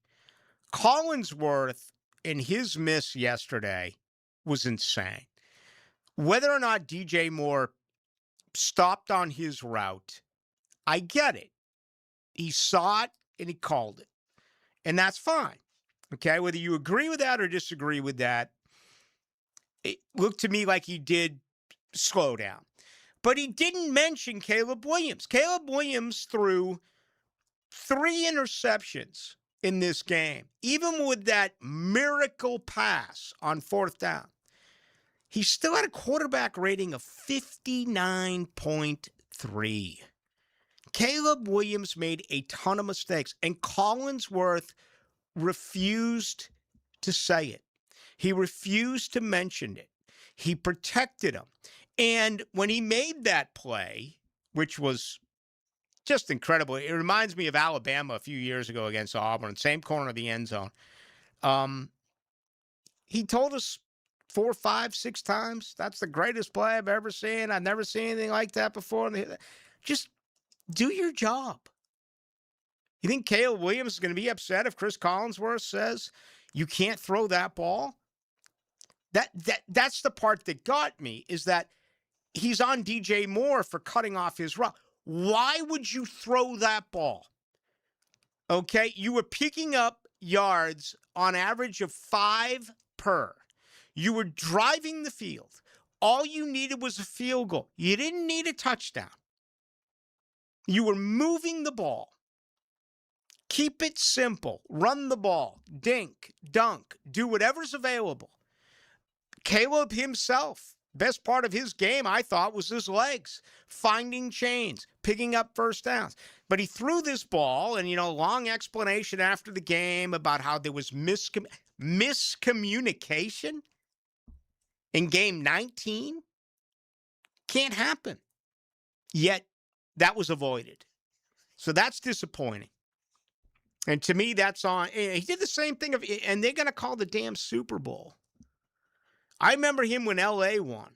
Collinsworth and his miss yesterday was insane. Whether or not DJ Moore stopped on his route, I get it. He saw it and he called it. And that's fine. Okay? Whether you agree with that or disagree with that, it looked to me like he did slow down. But he didn't mention Caleb Williams. Caleb Williams threw 3 interceptions in this game, even with that miracle pass on 4th down. He still had a quarterback rating of 59.3. Caleb Williams made a ton of mistakes, and Collinsworth refused to say it. He refused to mention it. He protected him. And when he made that play, which was just incredible, it reminds me of Alabama a few years ago against Auburn, same corner of the end zone. He told us 4, 5, 6 times, that's the greatest play I've ever seen. I've never seen anything like that before. Just do your job. You think Caleb Williams is going to be upset if Chris Collinsworth says you can't throw that ball? That's the part that got me, is that he's on DJ Moore for cutting off his route. Why would you throw that ball? Okay, you were picking up yards on average of 5 per. You were driving the field. All you needed was a field goal. You didn't need a touchdown. You were moving the ball. Keep it simple. Run the ball. Dink, dunk, do whatever's available. Caleb himself, best part of his game, I thought, was his legs, finding chains, picking up first downs. But he threw this ball, and, long explanation after the game about how there was miscommunication in game 19. Can't happen. Yet, that was avoided. So that's disappointing. And to me, that's on. He did the same thing, and they're going to call the damn Super Bowl. I remember him when L.A. won.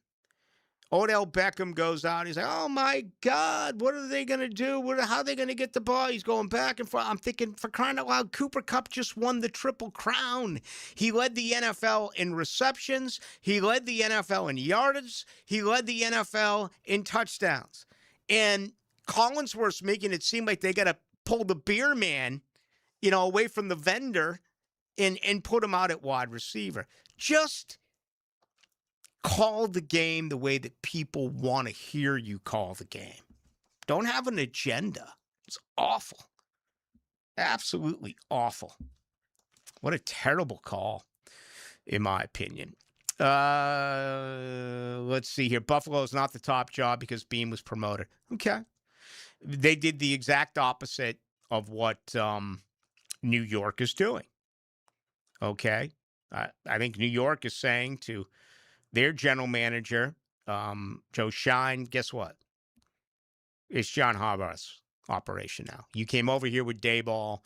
Odell Beckham goes out. He's like, oh, my God, what are they going to do? How are they going to get the ball? He's going back and forth. I'm thinking, for crying out loud, Cooper Kupp just won the Triple Crown. He led the NFL in receptions. He led the NFL in yardage. He led the NFL in touchdowns. And Collinsworth's making it seem like they got to pull the beer man, away from the vendor and put him out at wide receiver. Just call the game the way that people want to hear you call the game. Don't have an agenda. It's awful. Absolutely awful. What a terrible call, in my opinion. Let's see here. Buffalo is not the top job because Beam was promoted. Okay. They did the exact opposite of what New York is doing. Okay. I think New York is saying to their general manager, Joe Shine, guess what? It's John Harbaugh's operation now. You came over here with Dayball,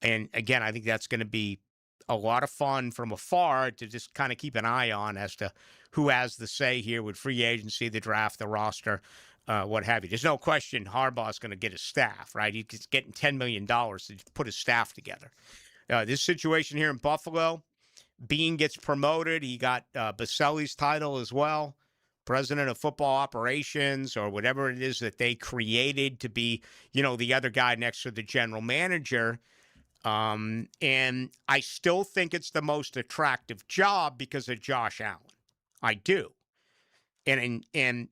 and again, I think that's going to be a lot of fun from afar to just kind of keep an eye on as to who has the say here with free agency, the draft, the roster, what have you. There's no question Harbaugh's going to get his staff, right? He's getting $10 million to put his staff together. This situation here in Buffalo, Bean gets promoted. He got Baselli's title as well, president of football operations or whatever it is that they created to be, the other guy next to the general manager. And I still think it's the most attractive job because of Josh Allen. I do. And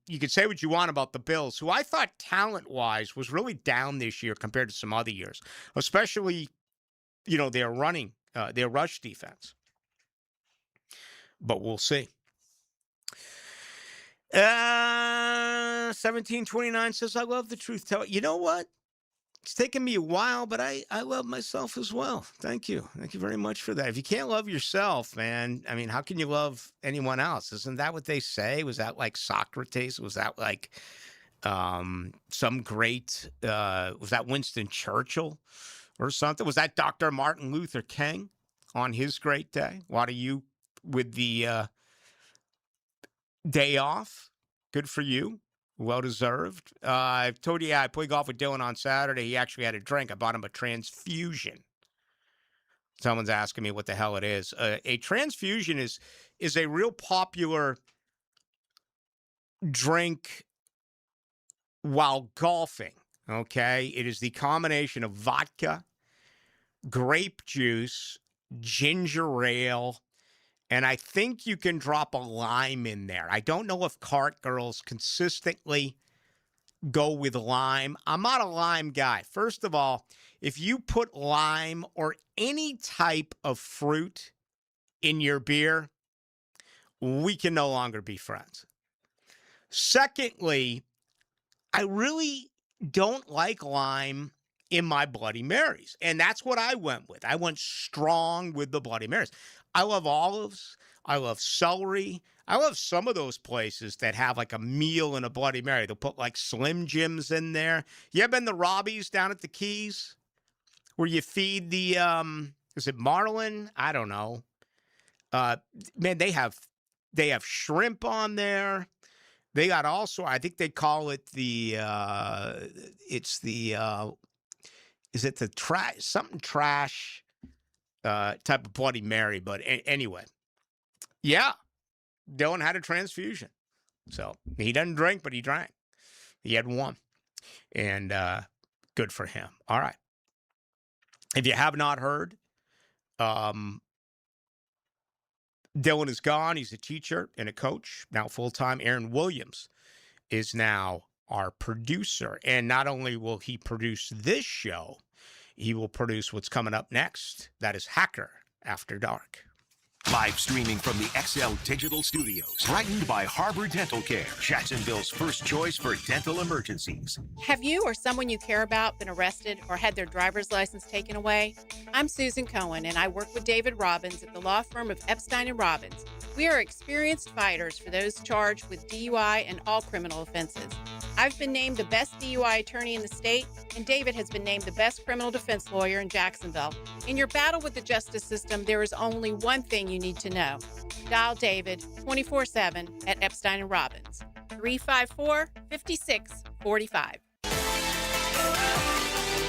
you can say what you want about the Bills, who I thought talent-wise was really down this year compared to some other years, especially, their rush defense. But we'll see. 1729 says, I love the truth teller. You know what? It's taken me a while, but I love myself as well. Thank you. Thank you very much for that. If you can't love yourself, man, I mean, how can you love anyone else? Isn't that what they say? Was that like Socrates? Was that like some great, was that Winston Churchill or something? Was that Dr. Martin Luther King on his great day? A lot of you with the day off. Good for you. Well-deserved. I've told you, I played golf with Dylan on Saturday. He actually had a drink. I bought him a transfusion. Someone's asking me what the hell it is. A transfusion is a real popular drink while golfing, okay? It is the combination of vodka, grape juice, ginger ale, and I think you can drop a lime in there. I don't know if cart girls consistently go with lime. I'm not a lime guy. First of all, if you put lime or any type of fruit in your beer, we can no longer be friends. Secondly, I really don't like lime in my Bloody Marys, and that's what I went with. I went strong with the Bloody Marys. I love olives. I love celery. I love some of those places that have like a meal and a Bloody Mary. They'll put like Slim Jims in there. You ever been to Robbie's down at the Keys where you feed the, is it marlin? I don't know. Man, they have shrimp on there. They got also, I think they call it the, is it the trash, something trash? Type of Bloody Mary, but anyway, yeah, Dylan had a transfusion, so he doesn't drink, but he drank. He had one, and good for him. All right, if you have not heard, Dylan is gone. He's a teacher and a coach now full time. Aaron Williams is now our producer, and not only will he produce this show, he will produce what's coming up next. That is Hacker After Dark. Live streaming from the XL Digital Studios. Brightened by Harbor Dental Care, Jacksonville's first choice for dental emergencies. Have you or someone you care about been arrested or had their driver's license taken away? I'm Susan Cohen, and I work with David Robbins at the law firm of Epstein & Robbins. We are experienced fighters for those charged with DUI and all criminal offenses. I've been named the best DUI attorney in the state, and David has been named the best criminal defense lawyer in Jacksonville. In your battle with the justice system, there is only one thing you need to know. Dial David 24/7 at Epstein & Robbins, 354-5645.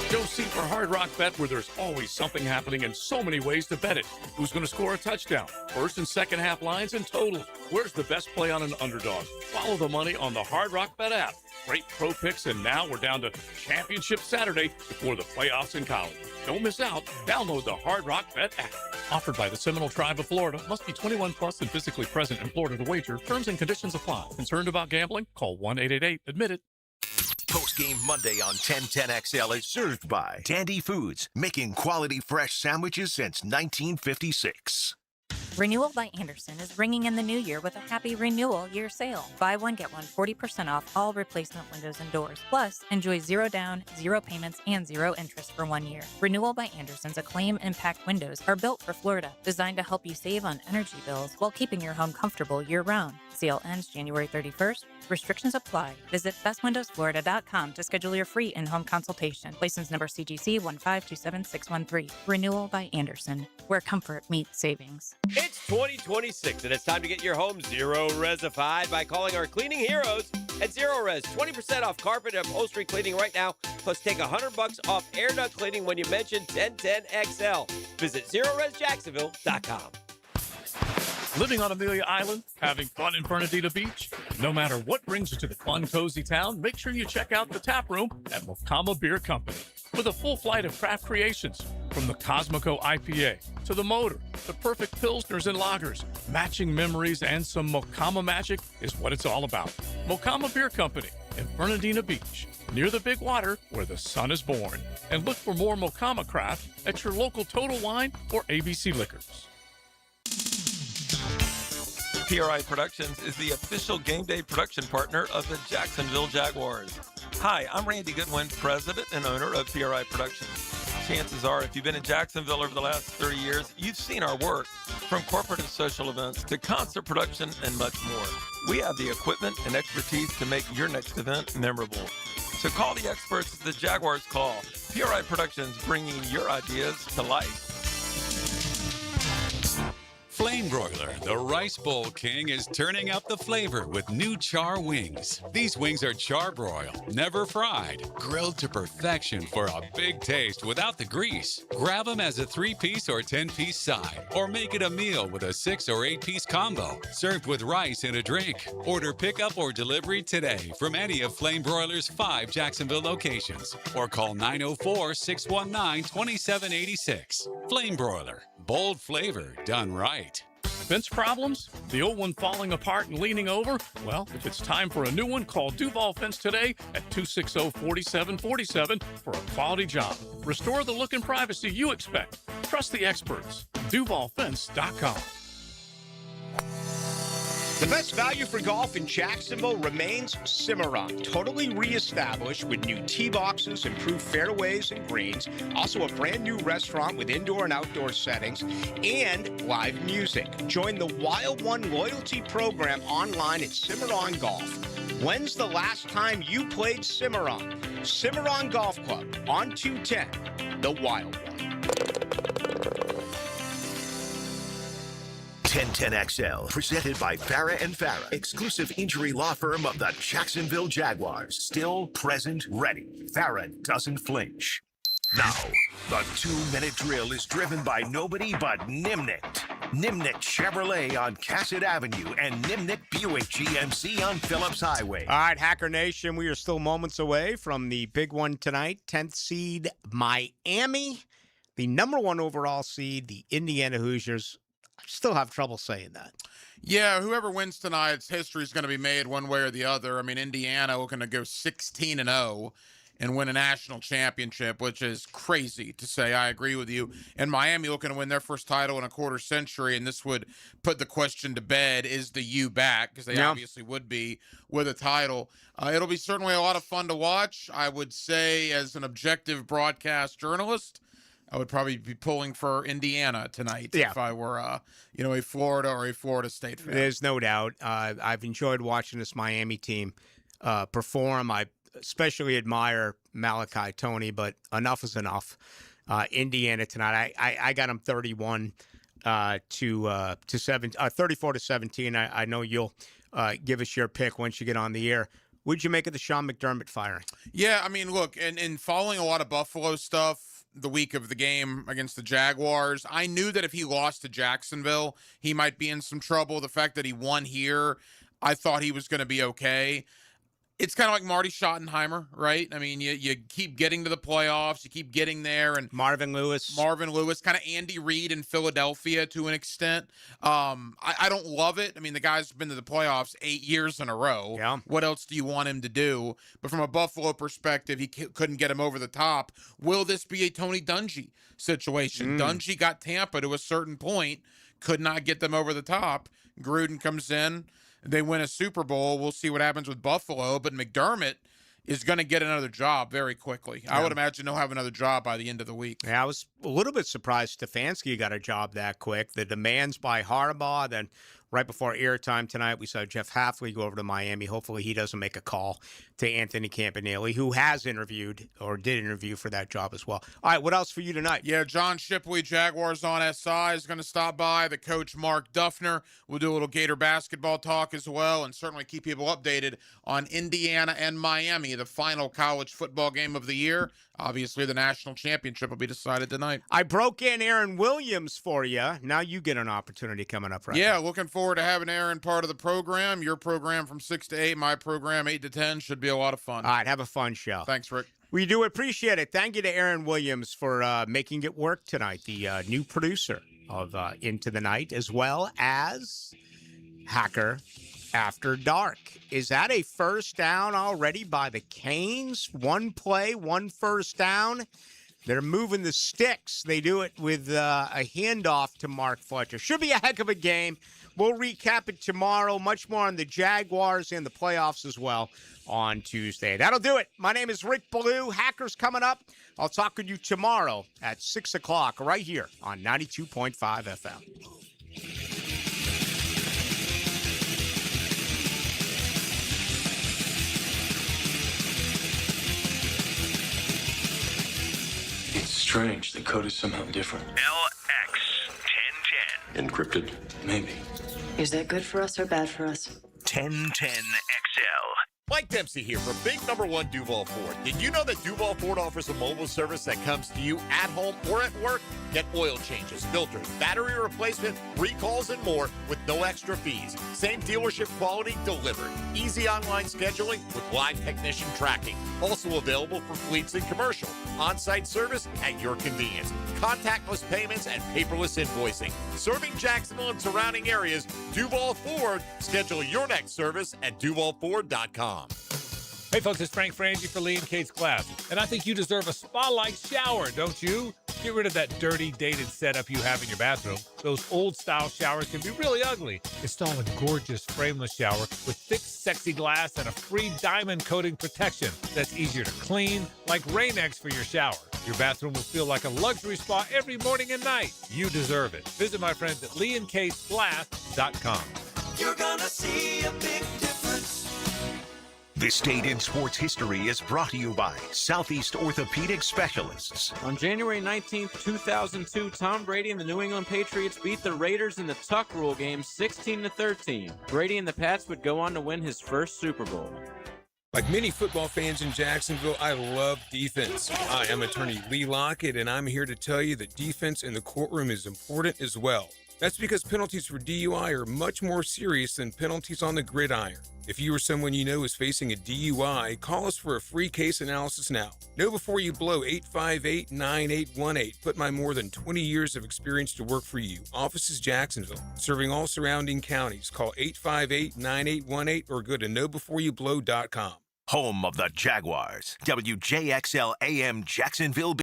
Go see for Hard Rock Bet, where there's always something happening and so many ways to bet it. Who's going to score a touchdown? First and second half lines and totals. Where's the best play on an underdog? Follow the money on the Hard Rock Bet app. Great pro picks, and now we're down to Championship Saturday before the playoffs in college. Don't miss out. Download the Hard Rock Bet app. Offered by the Seminole Tribe of Florida. Must be 21 plus and physically present in Florida to wager. Terms and conditions apply. Concerned about gambling? Call 1-888-ADMIT-IT. Post-game Monday on 1010XL is served by Tandy Foods, making quality fresh sandwiches since 1956. Renewal by Andersen is ringing in the new year with a happy renewal year sale. Buy one, get one 40% off all replacement windows and doors. Plus, enjoy 0 down, 0 payments, and 0 interest for 1 year. Renewal by Andersen's Acclaim Impact windows are built for Florida, designed to help you save on energy bills while keeping your home comfortable year-round. Sale ends January 31st. Restrictions apply. Visit bestwindowsflorida.com to schedule your free in-home consultation. License number CGC 1527613. Renewal by Andersen, where comfort meets savings. It's 2026, and it's time to get your home zero-resified by calling our cleaning heroes at Zero Res. 20% off carpet and upholstery cleaning right now, plus take $100 off air duct cleaning when you mention 1010XL. Visit ZeroResJacksonville.com. Living on Amelia Island, having fun in Fernandina Beach? No matter what brings you to the fun, cozy town, make sure you check out the tap room at Mokama Beer Company. With a full flight of craft creations, from the Cosmico IPA to the Motor, the perfect Pilsners and Lagers, matching memories and some Mokama magic is what it's all about. Mokama Beer Company in Fernandina Beach, near the big water where the sun is born. And look for more Mokama craft at your local Total Wine or ABC Liquors. PRI Productions is the official game day production partner of the Jacksonville Jaguars. Hi, I'm Randy Goodwin, president and owner of PRI Productions. Chances are, if you've been in Jacksonville over the last 30 years, you've seen our work, from corporate and social events to concert production and much more. We have the equipment and expertise to make your next event memorable. So call the experts at the Jaguars Call. PRI Productions, bringing your ideas to life. Flame Broiler, the Rice Bowl King, is turning up the flavor with new char wings. These wings are charbroiled, never fried, grilled to perfection for a big taste without the grease. Grab them as a 3-piece or 10-piece side, or make it a meal with a 6 or 8-piece combo, served with rice and a drink. Order pickup or delivery today from any of Flame Broiler's 5 Jacksonville locations, or call 904-619-2786. Flame Broiler, bold flavor done right. Fence problems? The old one falling apart and leaning over? Well, if it's time for a new one, call Duval Fence today at 260-4747 for a quality job. Restore the look and privacy you expect. Trust the experts. DuvalFence.com. The best value for golf in Jacksonville remains Cimarron, totally reestablished with new tee boxes, improved fairways and greens, also a brand new restaurant with indoor and outdoor settings, and live music. Join the Wild One loyalty program online at Cimarron Golf. When's the last time you played Cimarron? Cimarron Golf Club on 210, the Wild One. 1010XL, presented by Farah and Farah, exclusive injury law firm of the Jacksonville Jaguars. Still present, ready. Farah doesn't flinch. Now, the 2-minute drill is driven by nobody but Nimnik. Nimnik Chevrolet on Cassett Avenue and Nimnik Buick GMC on Phillips Highway. All right, Hacker Nation, we are still moments away from the big one tonight. 10th seed Miami, the number 1 overall seed, the Indiana Hoosiers. I still have trouble saying that. Yeah, whoever wins tonight's history is going to be made one way or the other. I mean, Indiana looking to go 16-0 and win a national championship, which is crazy to say. I agree with you. And Miami looking to win their first title in a quarter century, and this would put the question to bed, is the U back? Because they obviously would be with a title. It'll be certainly a lot of fun to watch. I would say, as an objective broadcast journalist, I would probably be pulling for Indiana tonight if I were, a Florida or a Florida State fan. There's no doubt. I've enjoyed watching this Miami team perform. I especially admire Malachi Tony, but enough is enough. Indiana tonight, I got them 31 to 34 to 17. I know you'll give us your pick once you get on the air. What'd you make of the Sean McDermott firing? Yeah, I mean, look, and following a lot of Buffalo stuff the week of the game against the Jaguars, I knew that if he lost to Jacksonville, he might be in some trouble. The fact that he won here, I thought he was going to be okay. It's kind of like Marty Schottenheimer, right? I mean, you keep getting to the playoffs, you keep getting there, and Marvin Lewis, kind of Andy Reid in Philadelphia to an extent. I don't love it. I mean, the guy's been to the playoffs 8 years in a row. Yeah. What else do you want him to do? But from a Buffalo perspective, he couldn't get him over the top. Will this be a Tony Dungy situation? Dungy got Tampa to a certain point, could not get them over the top. Gruden comes in, they win a Super Bowl. We'll see what happens with Buffalo, but McDermott is going to get another job very quickly. I would imagine he'll have another job by the end of the week. Yeah, I was a little bit surprised Stefanski got a job that quick. The demands by Harbaugh, then right before airtime tonight, we saw Jeff Hafley go over to Miami. Hopefully he doesn't make a call to Anthony Campanile, who has interviewed or did interview for that job as well. All right, what else for you tonight? Yeah, John Shipley, Jaguars on SI, is going to stop by. The coach, Mark Duffner, will do a little Gator basketball talk as well, and certainly keep people updated on Indiana and Miami, the final college football game of the year. Obviously, the national championship will be decided tonight. I broke in Aaron Williams for you. Now you get an opportunity coming up, right? Yeah, looking forward to having Aaron part of the program. Your program from 6 to 8, my program 8 to 10. Should be a lot of fun. All right, have a fun show. Thanks, Rick. We do appreciate it. Thank you to Aaron Williams for making it work tonight, the new producer of Into the Night, as well as Hacker After Dark. Is that a first down already by the Canes? One play, one first down. They're moving the sticks. They do it with a handoff to Mark Fletcher. Should be a heck of a game. We'll recap it tomorrow. Much more on the Jaguars and the playoffs as well on Tuesday. That'll do it. My name is Rick Ballou. Hackers coming up. I'll talk with you tomorrow at 6 o'clock right here on 92.5 FM. It's strange. The code is somehow different. LX1010. Encrypted? Maybe. Is that good for us or bad for us? 1010 XL. Mike Dempsey here for Big Number One Duval Ford. Did you know that Duval Ford offers a mobile service that comes to you at home or at work? Get oil changes, filters, battery replacement, recalls, and more with no extra fees. Same dealership quality delivered. Easy online scheduling with live technician tracking. Also available for fleets and commercial. On-site service at your convenience. Contactless payments and paperless invoicing. Serving Jacksonville and surrounding areas, Duval Ford. Schedule your next service at DuvalFord.com. Hey folks, it's Frank Frangie for Lee and Kate's Glass, and I think you deserve a spa-like shower, don't you? Get rid of that dirty, dated setup you have in your bathroom. Those old-style showers can be really ugly. Install a gorgeous frameless shower with thick, sexy glass and a free diamond coating protection that's easier to clean, like Rain-X for your shower. Your bathroom will feel like a luxury spa every morning and night. You deserve it. Visit my friends at LeeandKate'sGlass.com. You're gonna see a big difference. This date in sports history is brought to you by Southeast Orthopedic Specialists. On January 19th, 2002, Tom Brady and the New England Patriots beat the Raiders in the Tuck Rule game 16-13. Brady and the Pats would go on to win his first Super Bowl. Like many football fans in Jacksonville, I love defense. Hi, I'm attorney Lee Lockett, and I'm here to tell you that defense in the courtroom is important as well. That's because penalties for DUI are much more serious than penalties on the gridiron. If you or someone you know is facing a DUI, call us for a free case analysis now. Know before you blow 858-9818. Put my more than 20 years of experience to work for you. Office is Jacksonville, serving all surrounding counties. Call 858-9818 or go to knowbeforeyouBlow.com. Home of the Jaguars. WJXL AM Jacksonville.